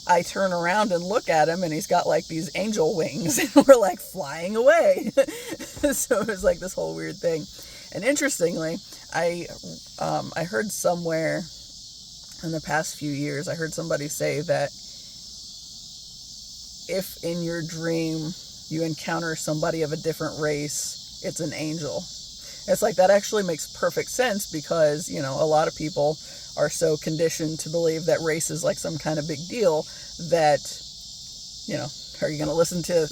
I turn around and look at him, and he's got, like, these angel wings, and we're, like, flying away. So it was, like, this whole weird thing. And interestingly, I heard somewhere in the past few years, I heard somebody say that if in your dream you encounter somebody of a different race, it's an angel. It's like, that actually makes perfect sense, because, a lot of people are so conditioned to believe that race is like some kind of big deal that, are you going to listen to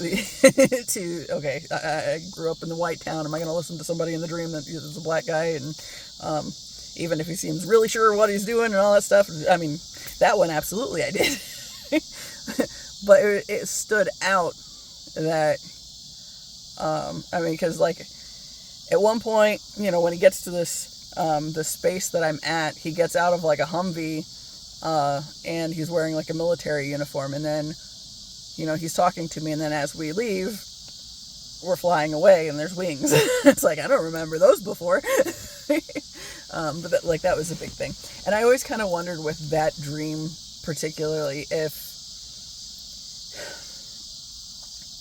okay, I grew up in the white town, am I going to listen to somebody in the dream that is a black guy, and even if he seems really sure what he's doing and all that stuff? I mean, that one, absolutely I did. But it stood out that, because, like, at one point, when he gets to this, the space that I'm at, he gets out of, like, a Humvee, and he's wearing, like, a military uniform, and then, he's talking to me, and then as we leave, we're flying away, and there's wings. It's like, I don't remember those before. But that was a big thing. And I always kind of wondered with that dream particularly,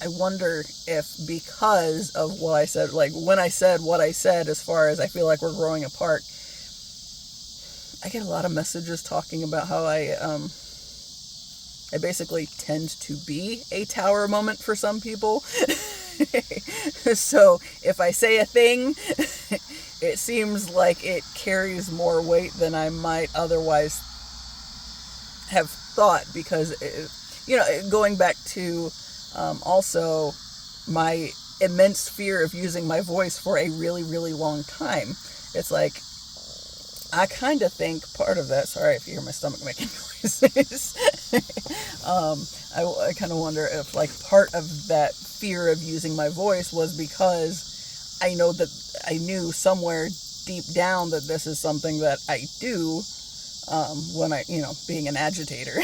I wonder if, because of what I said, like, when I said what I said, as far as I feel like we're growing apart, I get a lot of messages talking about how I basically tend to be a tower moment for some people. So if I say a thing, it seems like it carries more weight than I might otherwise have thought, because, going back to also my immense fear of using my voice for a really, really long time. It's like, I kind of think part of that, sorry if you hear my stomach making noises, I kind of wonder if, like, part of that fear of using my voice was because I knew somewhere deep down that this is something that I do, when I, being an agitator.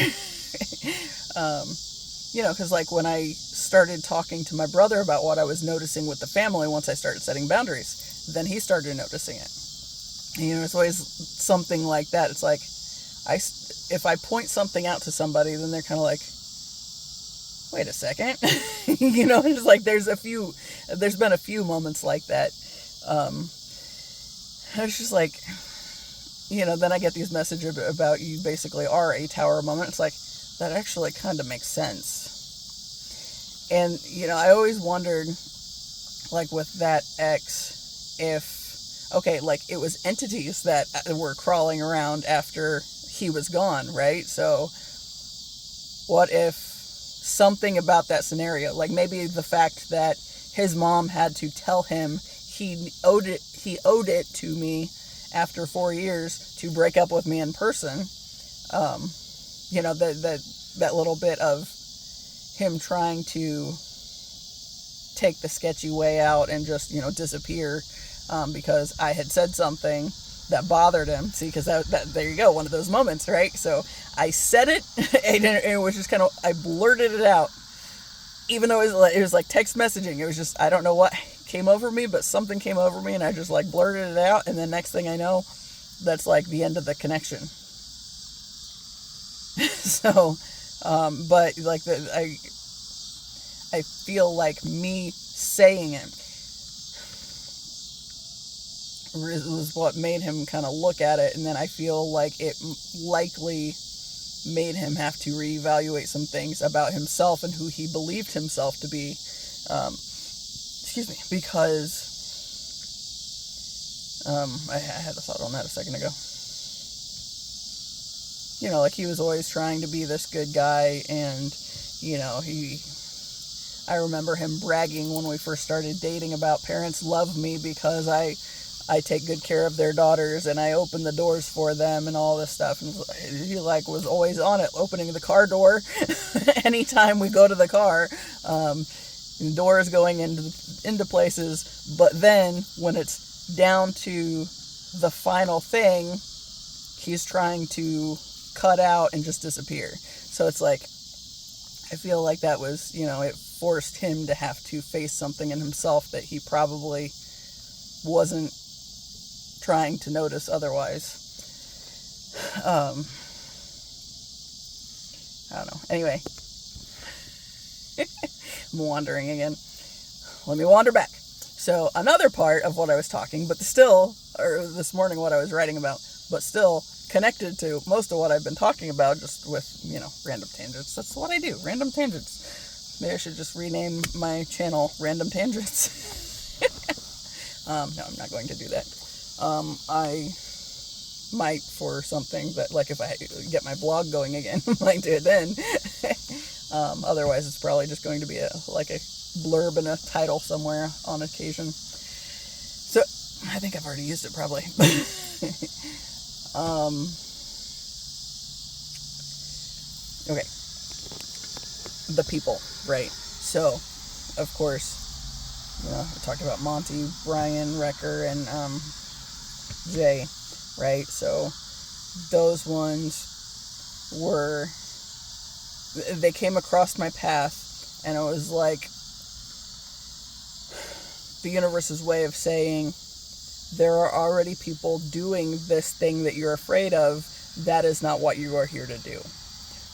Because, like, when I started talking to my brother about what I was noticing with the family, once I started setting boundaries, then he started noticing it. It's always something like that. It's like, if I point something out to somebody, then they're kind of like, wait a second. It's like, there's been a few moments like that. It's just like, then I get these messages about you basically are a tower moment. It's like, that actually kind of makes sense. And, I always wondered, like, with that ex, if, okay, like, it was entities that were crawling around after he was gone, right? So what if something about that scenario, like maybe the fact that his mom had to tell him he owed it to me after 4 years to break up with me in person, that little bit of him trying to take the sketchy way out and just, disappear, because I had said something that bothered him. See, because that there you go, one of those moments, right? So I said it, and it was just kind of, I blurted it out, even though it was like text messaging. It was just, I don't know what came over me, but something came over me, and I just, like, blurted it out, and then next thing I know, that's, like, the end of the connection. So, but, like, I feel like me saying it was what made him kind of look at it, and then I feel like it likely made him have to reevaluate some things about himself and who he believed himself to be, because I had a thought on that a second ago. Like, he was always trying to be this good guy, and, you know, I remember him bragging when we first started dating about parents love me because I take good care of their daughters and I open the doors for them and all this stuff. And he like was always on it, opening the car door anytime we go to the car. Doors going into places, but then when it's down to the final thing, he's trying to cut out and just disappear. So it's like, I feel like that was, you know, it forced him to have to face something in himself that he probably wasn't trying to notice otherwise. I don't know. Anyway, I'm wandering again. Let me wander back. So another part of what I was talking, but still, or this morning what I was writing about, but still connected to most of what I've been talking about, just with, you know, random tangents. That's what I do, random tangents. Maybe I should just rename my channel Random Tangents. No, I'm not going to do that. I might for something that, like, if I get my blog going again, might do it then. Otherwise, it's probably just going to be a blurb and a title somewhere on occasion. So, I think I've already used it probably. Okay. The people, right? So, of course, you know, I talked about Monty, Brian, Berecker, and Jay, right? So those ones they came across my path, and it was like the universe's way of saying, there are already people doing this thing that you're afraid of. That is not what you are here to do,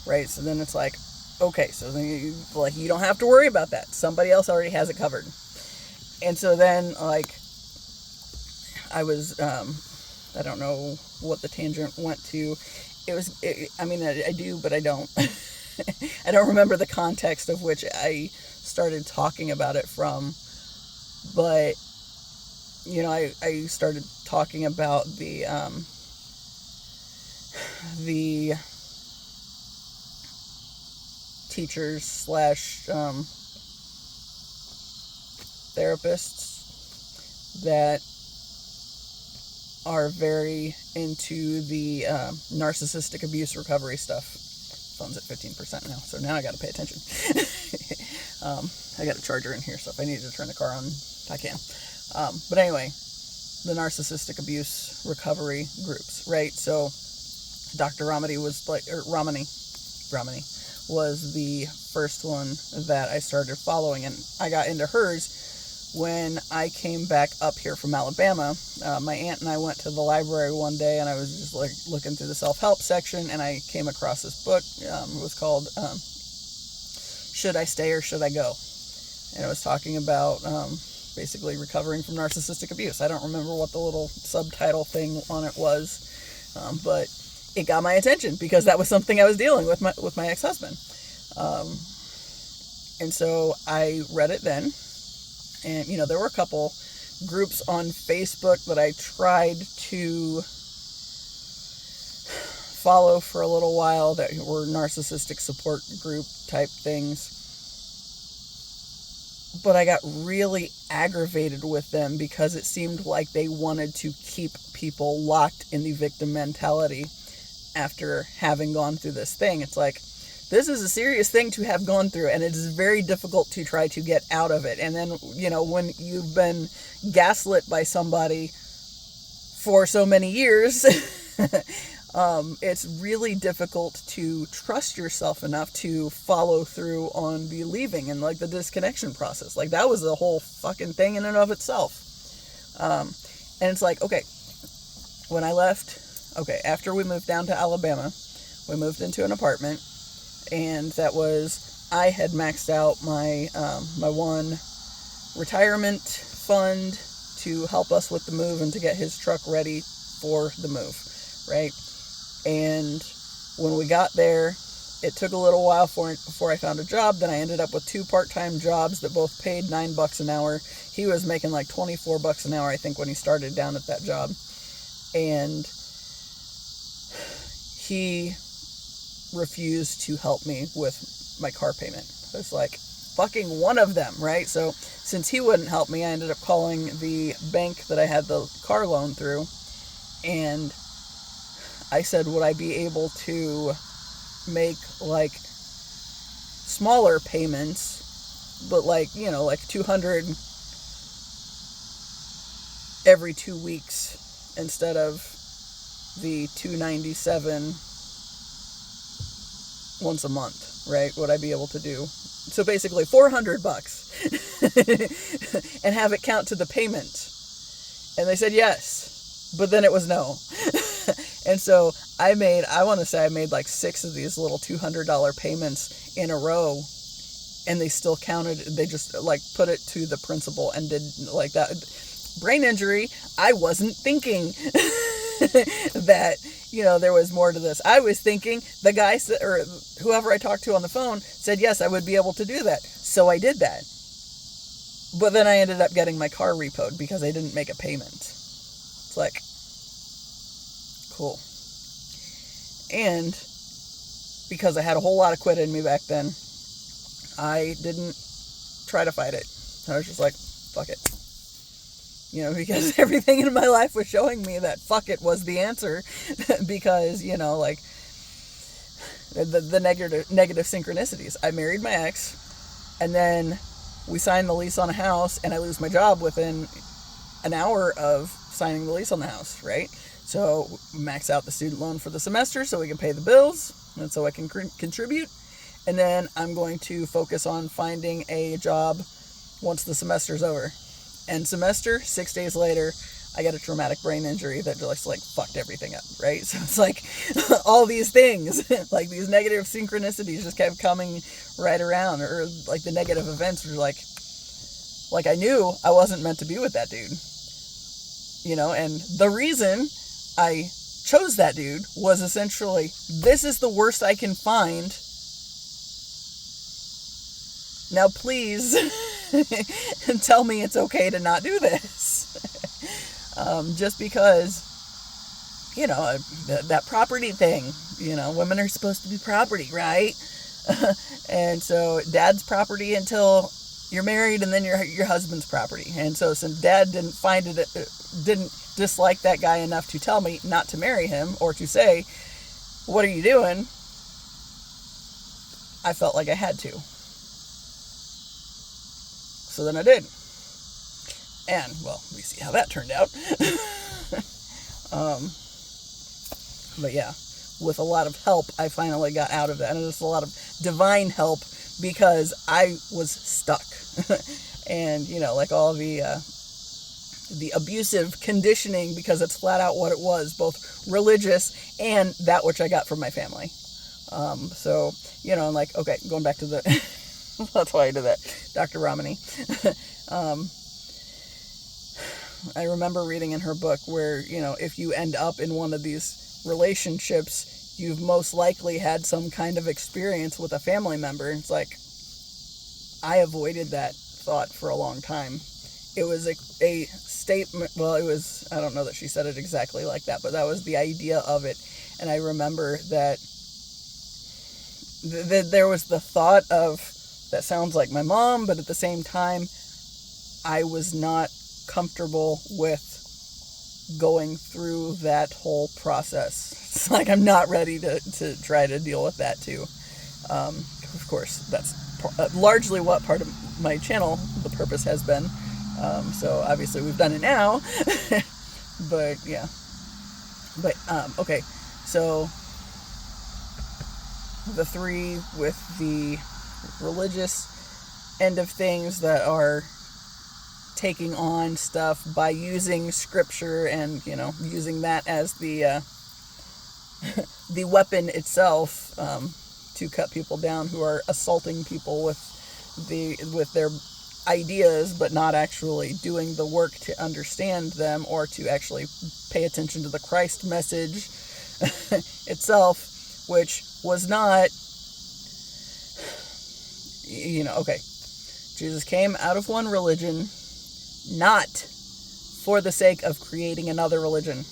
right? So then it's like, okay, so then you don't have to worry about that. Somebody else already has it covered. And so then, like, I was, I don't know what the tangent went to. I do, but I don't. I don't remember the context of which I started talking about it from. But, you know, I started talking about the teachers / therapists that are very into the narcissistic abuse recovery stuff. Phone's at 15% now, so now I got to pay attention. I got a charger in here, so if I need to turn the car on, I can. But anyway, the narcissistic abuse recovery groups, right? So Dr. Ramani was the first one that I started following, and I got into hers when I came back up here from Alabama. My aunt and I went to the library one day, and I was just like looking through the self-help section, and I came across this book. It was called Should I Stay or Should I Go? And it was talking about basically recovering from narcissistic abuse. I don't remember what the little subtitle thing on it was, but it got my attention because that was something I was dealing with my ex-husband. And so I read it then. And, you know, there were a couple groups on Facebook that I tried to follow for a little while that were narcissistic support group type things. But I got really aggravated with them because it seemed like they wanted to keep people locked in the victim mentality after having gone through this thing. It's like, this is a serious thing to have gone through, and it is very difficult to try to get out of it. And then, you know, when you've been gaslit by somebody for so many years, it's really difficult to trust yourself enough to follow through on the leaving and, like, the disconnection process. Like, that was the whole fucking thing in and of itself. And it's like, okay, when I left, after we moved down to Alabama, we moved into an apartment. And that was, I had maxed out my my one retirement fund to help us with the move and to get his truck ready for the move, right? And when we got there, it took a little while before I found a job. Then I ended up with 2 part-time jobs that both paid $9 an hour. He was making like $24 an hour, I think, when he started down at that job. And he refused to help me with my car payment. It's like fucking one of them, right? So since he wouldn't help me, I ended up calling the bank that I had the car loan through, and I said, would I be able to make like smaller payments, but like, you know, like $200 every 2 weeks instead of the $297 once a month, right? Would I be able to do? So basically $400 and have it count to the payment. And they said yes, but then it was no. And so I want to say I made like 6 of these little $200 payments in a row, and they still counted. They just like put it to the principal and did like that. Brain injury. I wasn't thinking that, you know, there was more to this. I was thinking the guy or whoever I talked to on the phone said, yes, I would be able to do that. So I did that. But then I ended up getting my car repoed because I didn't make a payment. It's like, cool. And because I had a whole lot of quit in me back then, I didn't try to fight it. I was just like, fuck it. You know, because everything in my life was showing me that fuck it was the answer. Because, you know, like, the negative synchronicities. I married my ex, and then we signed the lease on a house, and I lose my job within an hour of signing the lease on the house, right? So max out the student loan for the semester so we can pay the bills, and so I can contribute. And then I'm going to focus on finding a job once the semester's over. End semester, 6 days later, I got a traumatic brain injury that just like fucked everything up, right? So it's like all these things, like these negative synchronicities just kept coming right around, or like the negative events were like I knew I wasn't meant to be with that dude, you know, and the reason I chose that dude was essentially, this is the worst I can find. Now please tell me it's okay to not do this. Just because, you know, that property thing, you know, women are supposed to be property, right? And so dad's property until you're married, and then your husband's property. And so since dad didn't dislike that guy enough to tell me not to marry him, or to say, what are you doing? I felt like I had to. So then I did. And, well, we see how that turned out. But yeah, with a lot of help, I finally got out of that. And it was a lot of divine help, because I was stuck. And, you know, like all the abusive conditioning, because it's flat out what it was, both religious and that which I got from my family. So, you know, like, okay, going back to the... That's why I did that. Dr. Ramani. I remember reading in her book where, you know, if you end up in one of these relationships, you've most likely had some kind of experience with a family member. It's like, I avoided that thought for a long time. It was a statement, well, it was, I don't know that she said it exactly like that, but that was the idea of it. And I remember that there was the thought of, that sounds like my mom, but at the same time, I was not comfortable with going through that whole process. It's like I'm not ready to try to deal with that too. Of course, that's largely what part of my channel, the purpose has been. So obviously we've done it now. But yeah. But, okay. So the 3 with the religious end of things that are taking on stuff by using scripture and, you know, using that as the the weapon itself to cut people down who are assaulting people with their ideas, but not actually doing the work to understand them or to actually pay attention to the Christ message itself, which was not, you know, okay, Jesus came out of one religion, not for the sake of creating another religion.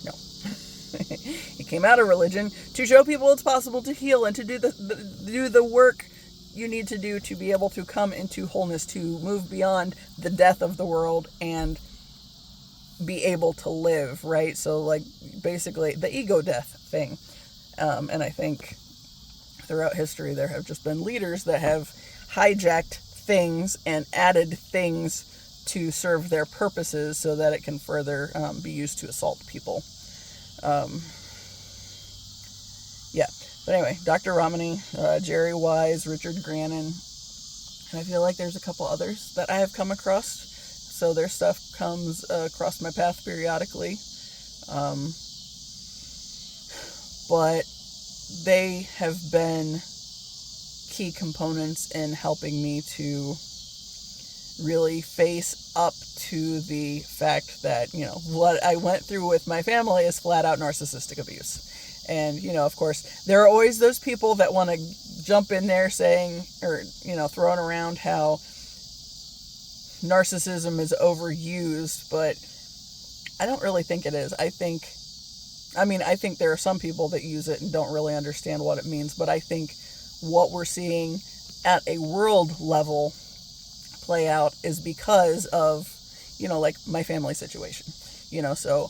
No. He came out of religion to show people it's possible to heal and to do the work you need to do to be able to come into wholeness, to move beyond the death of the world and be able to live, right? So, like, basically the ego death thing. And I think throughout history there have just been leaders that have hijacked things and added things to serve their purposes so that it can further be used to assault people. Yeah. But anyway, Dr. Ramani, Jerry Wise, Richard Grannon, and I feel like there's a couple others that I have come across. So their stuff comes across my path periodically. But they have been key components in helping me to really face up to the fact that, you know, what I went through with my family is flat out narcissistic abuse. And, you know, of course, there are always those people that want to jump in there saying, or, you know, throwing around how narcissism is overused, but I don't really think it is. I think there are some people that use it and don't really understand what it means, but I think what we're seeing at a world level play out is because of, you know, like my family situation. You know, so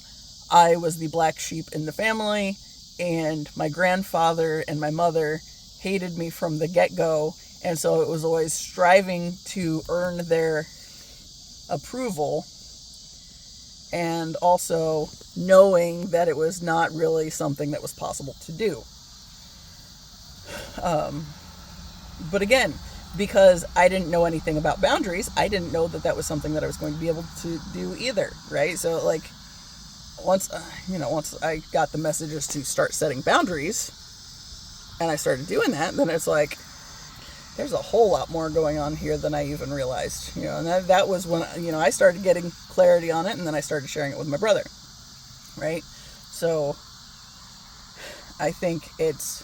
I was the black sheep in the family, and my grandfather and my mother hated me from the get-go, and so it was always striving to earn their approval, and also knowing that it was not really something that was possible to do. But again, because I didn't know anything about boundaries, I didn't know that that was something that I was going to be able to do either, right? So, like, once I got the messages to start setting boundaries, and I started doing that, then it's like, there's a whole lot more going on here than I even realized, you know, and that was when, you know, I started getting clarity on it, and then I started sharing it with my brother, right? So, I think it's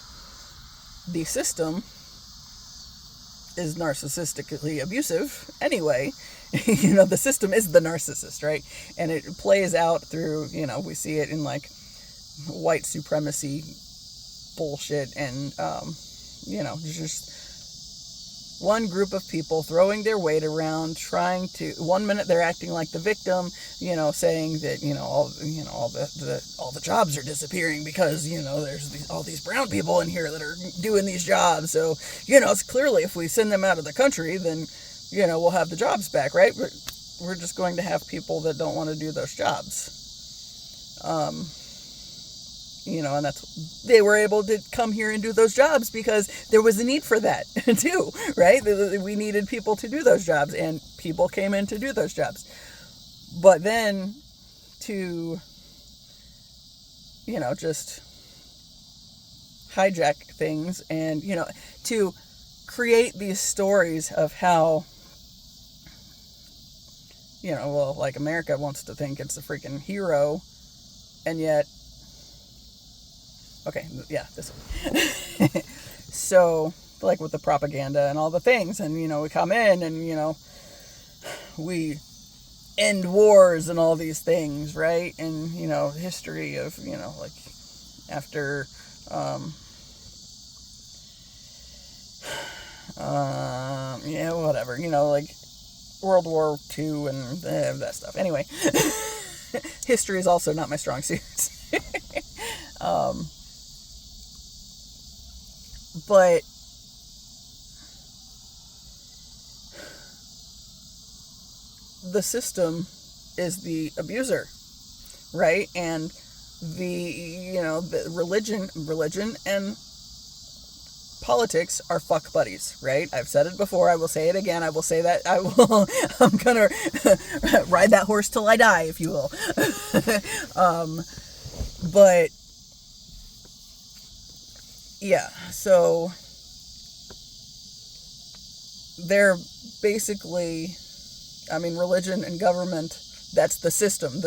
the system is narcissistically abusive anyway. You know, the system is the narcissist, right? And it plays out through, you know, we see it in like white supremacy bullshit, and you know, just one group of people throwing their weight around, trying to, one minute they're acting like the victim, you know, saying that, you know, all the jobs are disappearing because, you know, there's all these brown people in here that are doing these jobs. So, you know, it's clearly if we send them out of the country, then, you know, we'll have the jobs back, right? But we're just going to have people that don't want to do those jobs. You know, and they were able to come here and do those jobs because there was a need for that too, right? We needed people to do those jobs, and people came in to do those jobs. But then to, you know, just hijack things and, you know, to create these stories of how, you know, well, like America wants to think it's a freaking hero, and yet, okay, yeah, this one. So, like with the propaganda and all the things, and, you know, we come in and, you know, we end wars and all these things, right? And, you know, history of, you know, like after, yeah, whatever, you know, like World War II and that stuff. Anyway, history is also not my strong suit. But the system is the abuser, right? And the, you know, the religion and politics are fuck buddies, right? I've said it before, I will say it again, I will say that, I'm gonna ride that horse till I die, if you will. But yeah, so they're basically, I mean, religion and government, that's the system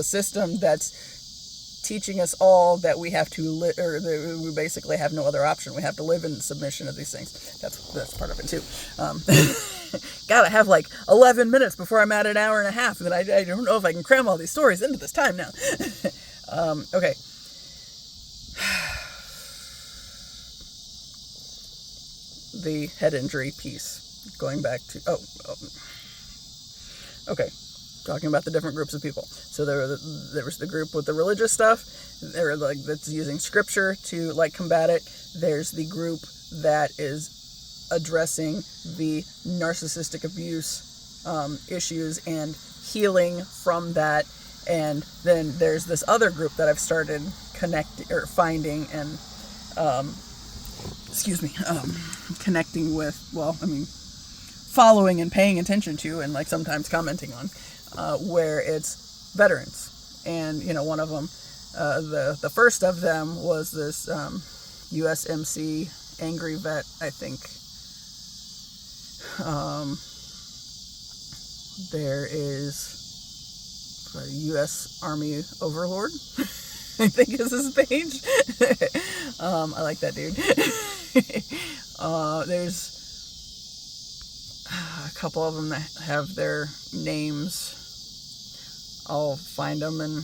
that's teaching us all that we have to live, or that we basically have no other option. We have to live in submission of these things. That's part of it too. Gotta have like 11 minutes before I'm at an hour and a half, and then I don't know if I can cram all these stories into this time now. Okay. the head injury piece. Going back to, okay, talking about the different groups of people. So there was the group with the religious stuff. There like that's using scripture to like combat it. There's the group that is addressing the narcissistic abuse issues and healing from that. And then there's this other group that I've started finding and connecting with, following and paying attention to, and like sometimes commenting on, where it's veterans. And, one of them, the first of them was this USMCAngryVeteran, I think. There is USArmyOverlord, I think is his page. I like that dude. There's a couple of them that have their names. I'll find them and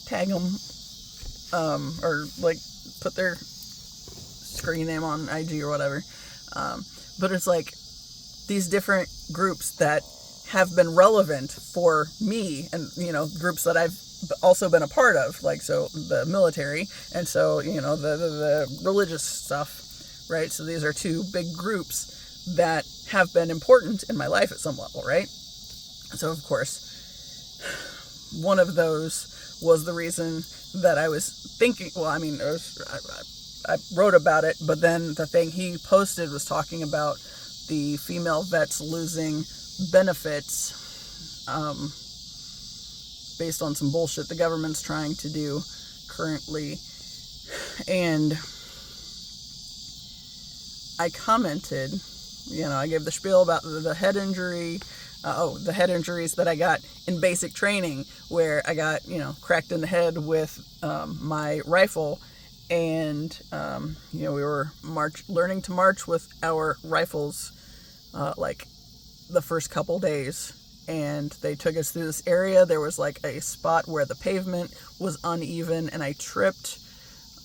tag them, or like put their screen name on IG or whatever. But it's like these different groups that have been relevant for me, and groups that I've also been a part of, like so the military, and so the religious stuff, right? So these are two big groups that have been important in my life at some level, right? So of course, one of those was the reason that I was thinking. Well, I wrote about it, but then the thing he posted was talking about the female vets losing benefits based on some bullshit the government's trying to do currently. And I commented, I gave the spiel about the head injury, the head injuries that I got in basic training, where I got, cracked in the head with my rifle. And, we were learning to march with our rifles, like the first couple days, and they took us through this area. There was like a spot where the pavement was uneven, and I tripped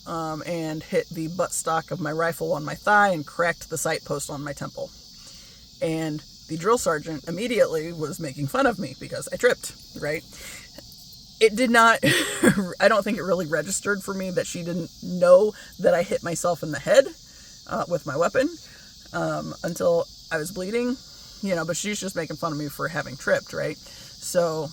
and hit the buttstock of my rifle on my thigh and cracked the sight post on my temple. And the drill sergeant immediately was making fun of me because I tripped, right? It did not, I don't think it really registered for me that she didn't know that I hit myself in the head with my weapon until I was bleeding. But she's just making fun of me for having tripped, right? So,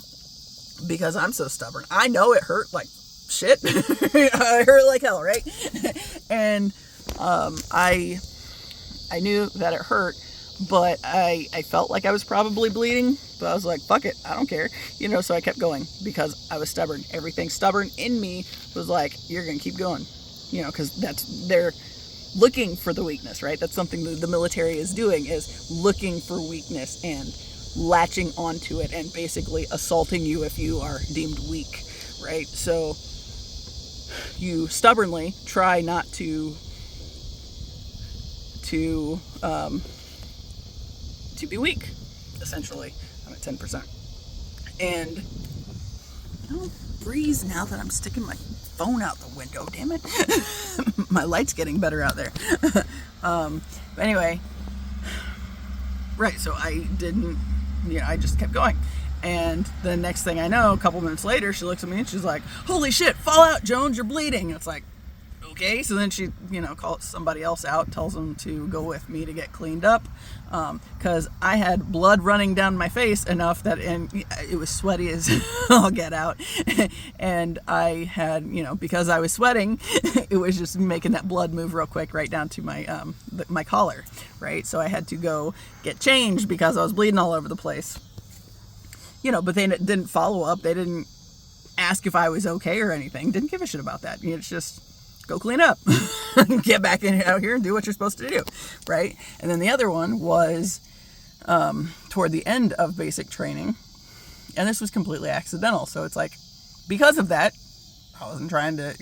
because I'm so stubborn, I know it hurt like shit. It hurt like hell, right? And I knew that it hurt, but I felt like I was probably bleeding, but I was like, fuck it, I don't care. So I kept going because I was stubborn. Everything stubborn in me was like, you're going to keep going, because they're looking for the weakness, right? That's something that the military is doing, is looking for weakness and latching onto it and basically assaulting you if you are deemed weak, right? So you stubbornly try not to be weak, essentially. I'm at 10%. And don't breeze now that I'm sticking my phone out the window, damn it. My light's getting better out there. But anyway, right, so I didn't, I just kept going. And the next thing I know, a couple minutes later, she looks at me and she's like, holy shit, fall out, Jones, you're bleeding. And it's like, okay. So then she, calls somebody else out, tells them to go with me to get cleaned up. Cause I had blood running down my face enough that, and it was sweaty as all get out. And I had, because I was sweating, it was just making that blood move real quick right down to my, my collar. Right. So I had to go get changed because I was bleeding all over the place. But they didn't follow up. They didn't ask if I was okay or anything. Didn't give a shit about that. It's just go clean up, get back out here and do what you're supposed to do, right? And then the other one was toward the end of basic training, and this was completely accidental. So it's like, because of that, I wasn't trying to,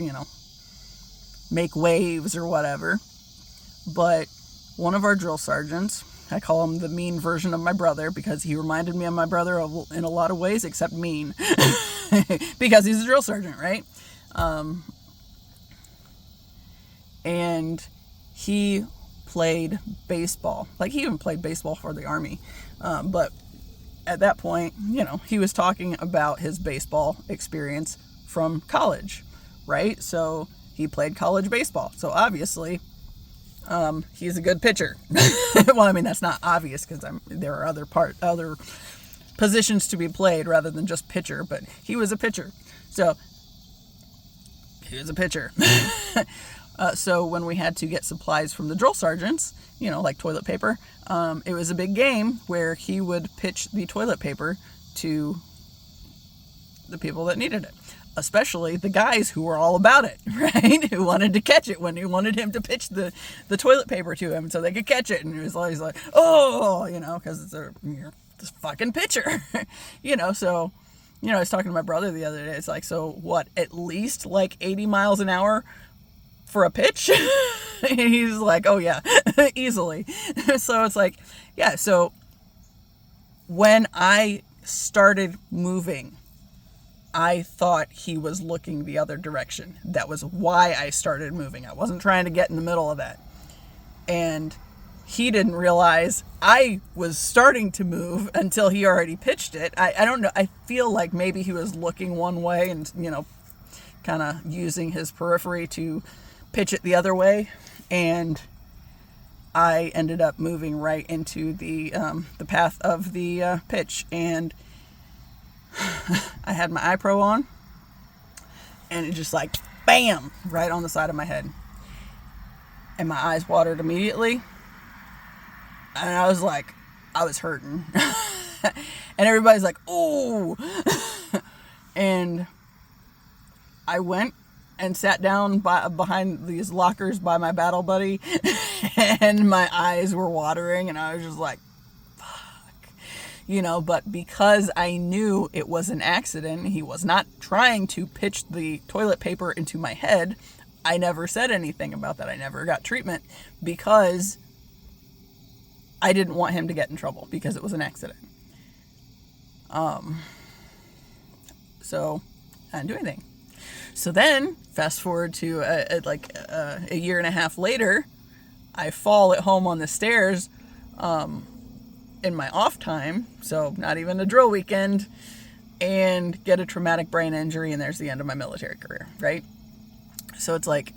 make waves or whatever, but one of our drill sergeants, I call him the mean version of my brother because he reminded me of my brother in a lot of ways, except mean, because he's a drill sergeant, right? And he played baseball. Like, he even played baseball for the Army. But at that point, you know, he was talking about his baseball experience from college, right? So he played college baseball. So obviously, he's a good pitcher. Well, I mean, that's not obvious because there are other positions to be played rather than just pitcher, but he was a pitcher. So he was a pitcher. So when we had to get supplies from the drill sergeants, you know, like toilet paper, it was a big game where he would pitch the toilet paper to the people that needed it, especially the guys who were all about it, right? Who wanted to catch it when he wanted him to pitch the toilet paper to him so they could catch it. And he was always like, oh, you know, because you're this fucking pitcher, you know. So, you know, I was talking to my brother the other day. It's like, so what, at least like 80 miles an hour for a pitch? And he's like, oh yeah, easily. So it's like, yeah. So when I started moving, I thought he was looking the other direction. That was why I started moving. I wasn't trying to get in the middle of that. And he didn't realize I was starting to move until he already pitched it. I don't know. I feel like maybe he was looking one way and, you know, kind of using his periphery to pitch it the other way. And I ended up moving right into the path of the pitch. And I had my iPro on, and it just like, bam, right on the side of my head. And my eyes watered immediately. And I was like, I was hurting. And everybody's like, ooh. And I went and sat down behind these lockers by my battle buddy. And my eyes were watering, and I was just like, you know. But because I knew it was an accident, he was not trying to pitch the toilet paper into my head, I never said anything about that. I never got treatment because I didn't want him to get in trouble because it was an accident. So I didn't do anything. So then fast forward to a year and a half later, I fall at home on the stairs, in my off time, so not even a drill weekend, and get a traumatic brain injury, and there's the end of my military career, right? So it's like,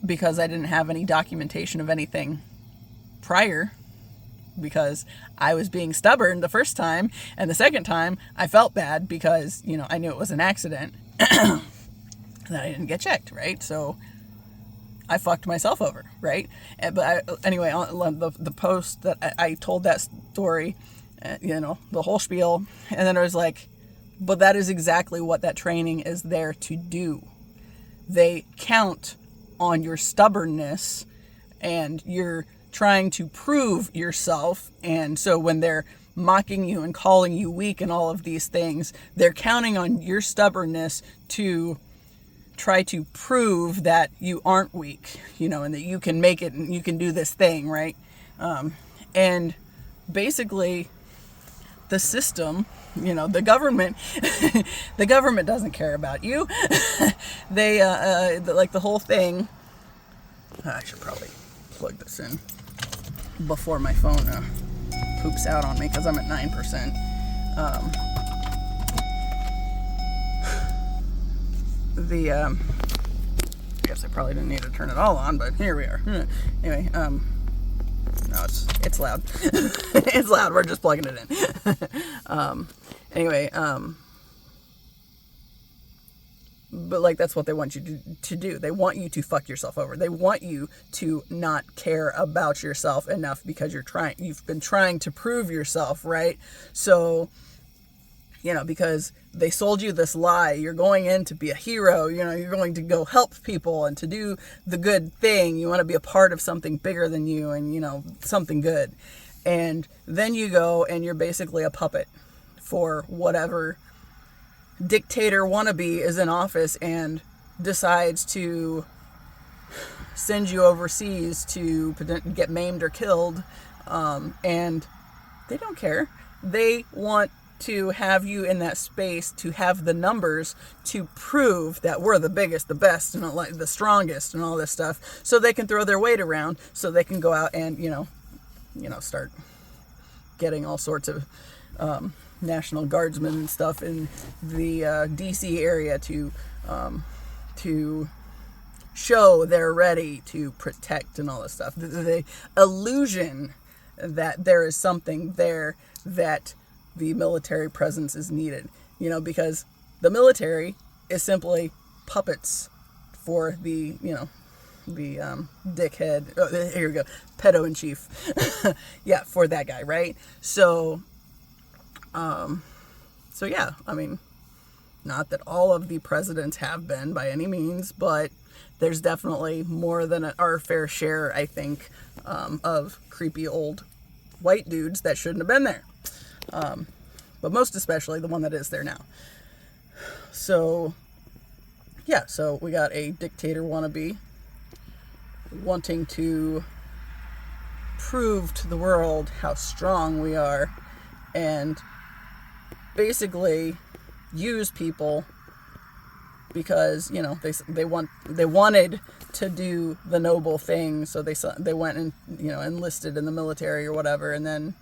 because I didn't have any documentation of anything prior, because I was being stubborn the first time, and the second time I felt bad because, you know, I knew it was an accident that I didn't get checked, right? So I fucked myself over, right? But anyway, on the post that I told that story, you know, the whole spiel, and then I was like, but that is exactly what that training is there to do. They count on your stubbornness, and you're trying to prove yourself, and so when they're mocking you and calling you weak and all of these things, they're counting on your stubbornness to try to prove that you aren't weak, you know, and that you can make it and you can do this thing, right? And basically the system, you know, the government, the government doesn't care about you. They, like the whole thing, I should probably plug this in before my phone poops out on me because I'm at 9%. I guess I probably didn't need to turn it all on, but here we are. Anyway, no, it's loud. It's loud. We're just plugging it in. Anyway, but like that's what they want you to do. They want you to fuck yourself over. They want you to not care about yourself enough because you've been trying to prove yourself, right? So, you know, because they sold you this lie, you're going in to be a hero, you know, you're going to go help people and to do the good thing. You want to be a part of something bigger than you and, you know, something good. And then you go and you're basically a puppet for whatever dictator wannabe is in office and decides to send you overseas to get maimed or killed. And they don't care. They want to have you in that space, to have the numbers to prove that we're the biggest, the best, and like the strongest, and all this stuff, so they can throw their weight around, so they can go out and start getting all sorts of National Guardsmen and stuff in the DC area to show they're ready to protect and all this stuff. The illusion that there is something there, that the military presence is needed, because the military is simply puppets for the dickhead, here we go, pedo in chief. Yeah, for that guy, right? So yeah, I mean, not that all of the presidents have been by any means, but there's definitely more than our fair share, I think, of creepy old white dudes that shouldn't have been there. But most especially the one that is there now. So, yeah, so we got a dictator wannabe wanting to prove to the world how strong we are, and basically use people because they wanted to do the noble thing, so they went and enlisted in the military or whatever, and then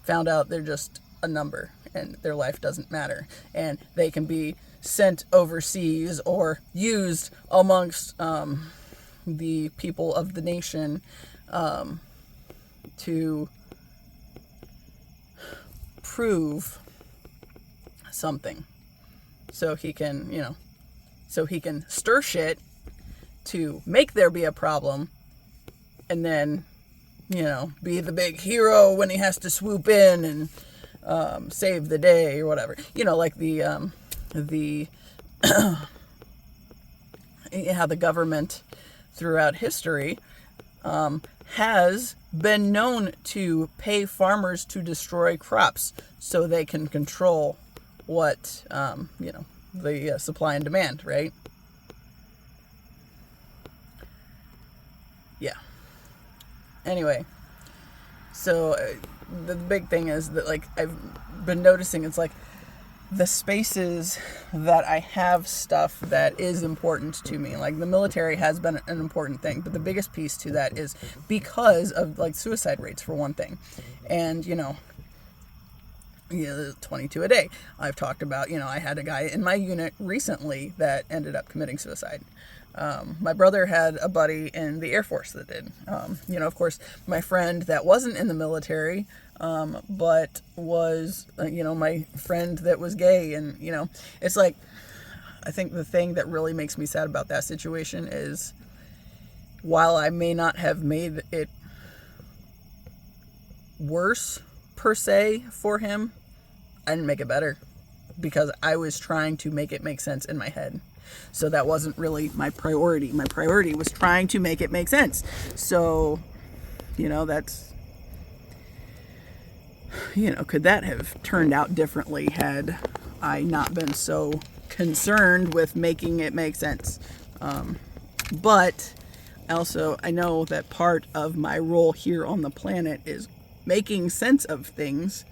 found out they're just a number and their life doesn't matter, and they can be sent overseas or used amongst the people of the nation to prove something, so he can stir shit to make there be a problem, and then be the big hero when he has to swoop in and save the day or whatever, like the how the government throughout history has been known to pay farmers to destroy crops so they can control what, the supply and demand, right? Yeah. Anyway, so the big thing is that, like, I've been noticing, it's like the spaces that I have stuff that is important to me. Like, the military has been an important thing, but the biggest piece to that is because of, like, suicide rates, for one thing. And, 22 a day. I've talked about, I had a guy in my unit recently that ended up committing suicide. My brother had a buddy in the Air Force that did. Of course, my friend that wasn't in the military, but was, my friend that was gay. And, it's like, I think the thing that really makes me sad about that situation is, while I may not have made it worse, per se, for him, I didn't make it better, because I was trying to make it make sense in my head. So that wasn't really my priority. My priority was trying to make it make sense. So, that's, could that have turned out differently had I not been so concerned with making it make sense? But also, I know that part of my role here on the planet is making sense of things.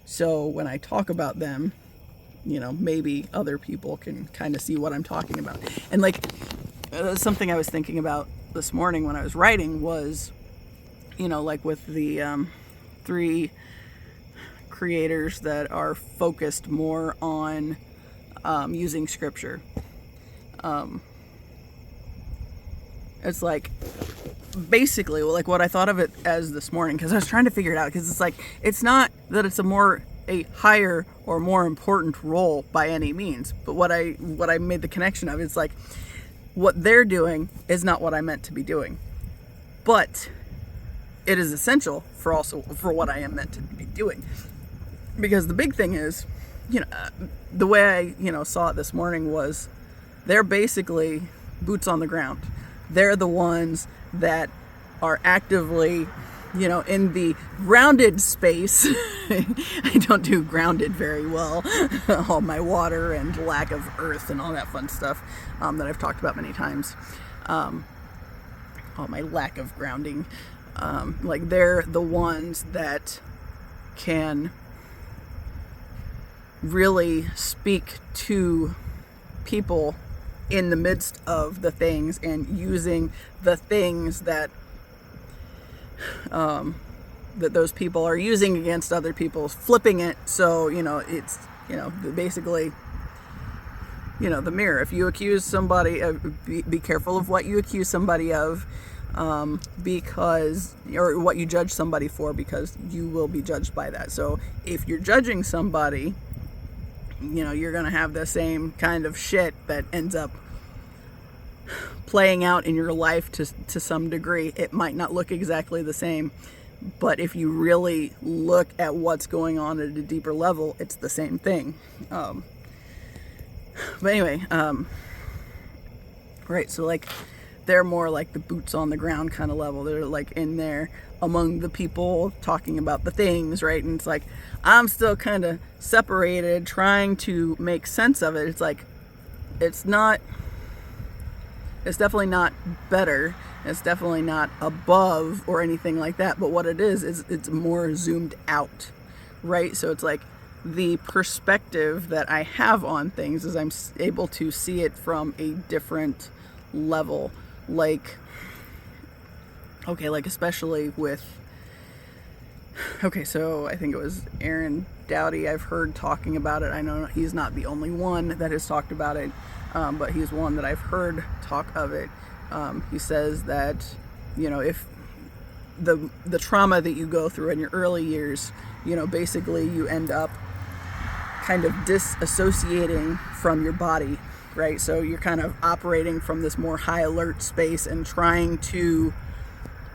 So when I talk about them, maybe other people can kind of see what I'm talking about. And like, something I was thinking about this morning when I was writing was, like with the 3 creators that are focused more on using scripture. It's like, basically, like what I thought of it as this morning, because I was trying to figure it out, because it's like, it's not that it's a higher or more important role by any means, but what I made the connection of, it's like, what they're doing is not what I meant to be doing, but it is essential for what I am meant to be doing. Because the big thing is, the way I saw it this morning was, they're basically boots on the ground. They're the ones that are actively, in the grounded space. I don't do grounded very well. All my water and lack of earth and all that fun stuff that I've talked about many times. All my lack of grounding. Like, they're the ones that can really speak to people in the midst of the things, and using the things that that those people are using against other people, flipping it so, it's, basically, the mirror. If you accuse somebody of, be careful of what you accuse somebody of, because, or what you judge somebody for, because you will be judged by that. So if you're judging somebody, you're going to have the same kind of shit that ends up playing out in your life to some degree. It might not look exactly the same, but if you really look at what's going on at a deeper level, it's the same thing. But anyway, right, so like, they're more like the boots on the ground kind of level. They're like in there among the people talking about the things, right? And it's like, I'm still kind of separated, trying to make sense of it. It's like, it's definitely not better. It's definitely not above or anything like that. But what it is it's more zoomed out, right? So it's like, the perspective that I have on things is I'm able to see it from a different level. Like, okay, like especially with, okay, so I think it was Aaron Dowdy I've heard talking about it. I know he's not the only one that has talked about it, but he's one that I've heard talk of it. He says that, if the trauma that you go through in your early years, basically you end up kind of disassociating from your body, right? So you're kind of operating from this more high alert space and trying to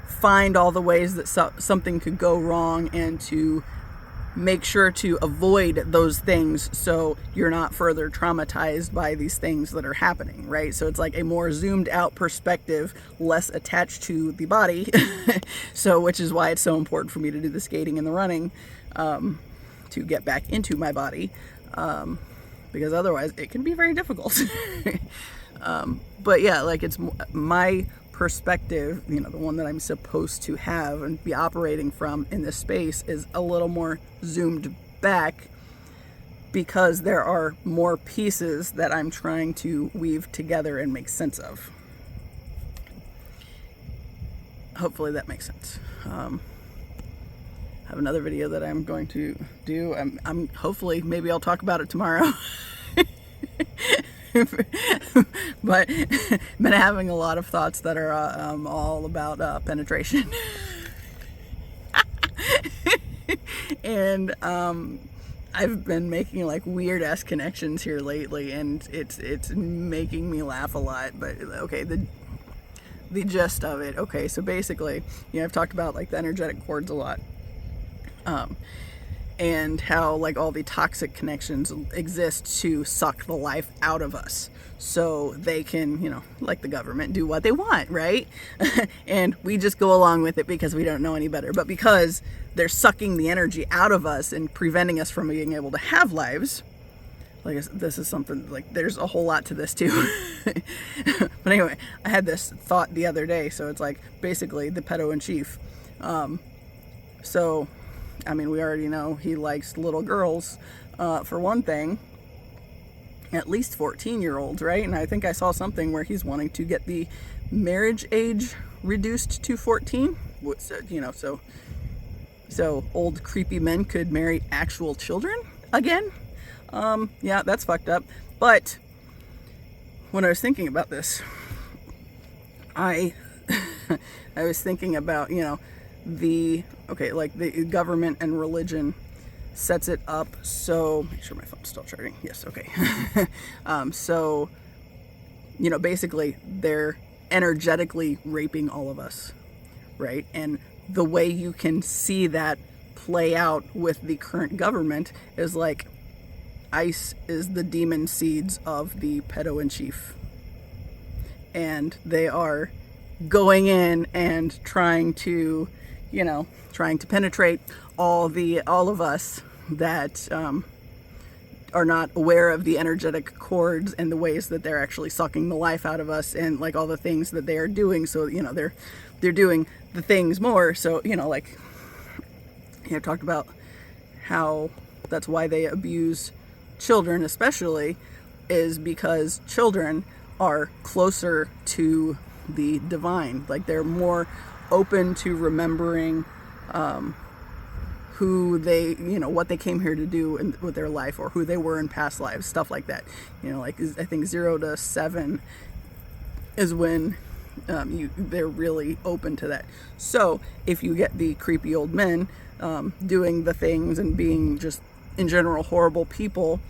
find all the ways that something could go wrong, and to make sure to avoid those things so you're not further traumatized by these things that are happening, right? So it's like a more zoomed out perspective, less attached to the body. So, which is why it's so important for me to do the skating and the running, to get back into my body. Because otherwise it can be very difficult. But yeah, like, it's my perspective, the one that I'm supposed to have and be operating from in this space, is a little more zoomed back, because there are more pieces that I'm trying to weave together and make sense of. Hopefully that makes sense. I have another video that I'm going to do. I'm hopefully, maybe I'll talk about it tomorrow. But been having a lot of thoughts that are all about penetration. And I've been making like weird ass connections here lately, and it's making me laugh a lot. But okay, the gist of it. Okay, so basically, I've talked about like the energetic cords a lot. And how like all the toxic connections exist to suck the life out of us, so they can, like the government, do what they want, right? And we just go along with it because we don't know any better. But because they're sucking the energy out of us and preventing us from being able to have lives, like, this is something, like, there's a whole lot to this too. But anyway, I had this thought the other day. So it's like, basically the pedo in chief. So I mean, we already know he likes little girls, for one thing, at least 14-year-olds, right? And I think I saw something where he's wanting to get the marriage age reduced to 14. So old creepy men could marry actual children again. Yeah, that's fucked up. But when I was thinking about this, I was thinking about, the government and religion sets it up so, make sure my phone's still charging. Yes, okay. So, basically they're energetically raping all of us, right? And the way you can see that play out with the current government is like, ICE is the demon seeds of the pedo in chief, and they are going in and trying to penetrate all of us that are not aware of the energetic cords and the ways that they're actually sucking the life out of us, and like all the things that they are doing. So they're doing the things more. So I've talked about how that's why they abuse children especially is because children are closer to the divine. Like, they're more open to remembering who they, what they came here to do with their life, or who they were in past lives, stuff like that. Like, I think 0 to 7 is when they're really open to that. So if you get the creepy old men doing the things and being just in general horrible people,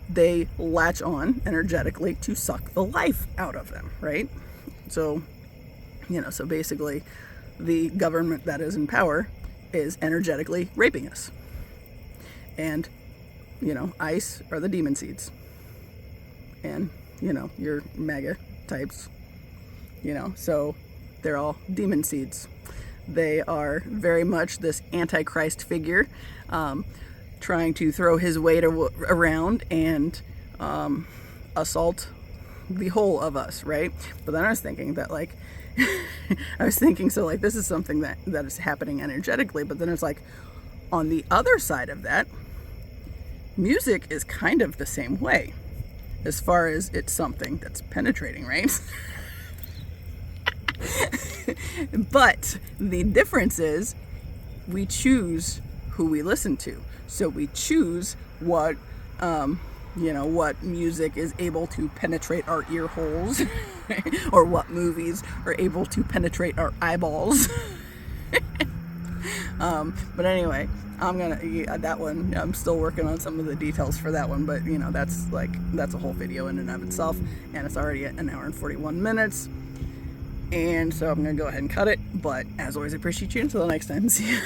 they latch on energetically to suck the life out of them, right? So, so basically the government that is in power is energetically raping us. And, ICE are the demon seeds. And, your MAGA types, so they're all demon seeds. They are very much this antichrist figure, trying to throw his weight around and assault the whole of us, right? But then I was thinking that, like, so like, this is something that is happening energetically, but then it's like, on the other side of that, music is kind of the same way, as far as it's something that's penetrating, right? But the difference is we choose who we listen to. So we choose what what music is able to penetrate our ear holes, or what movies are able to penetrate our eyeballs. But anyway, that one, I'm still working on some of the details for that one, but that's a whole video in and of itself, and it's already at 1 hour and 41 minutes. And so I'm going to go ahead and cut it. But as always, I appreciate you. Until the next time, see you.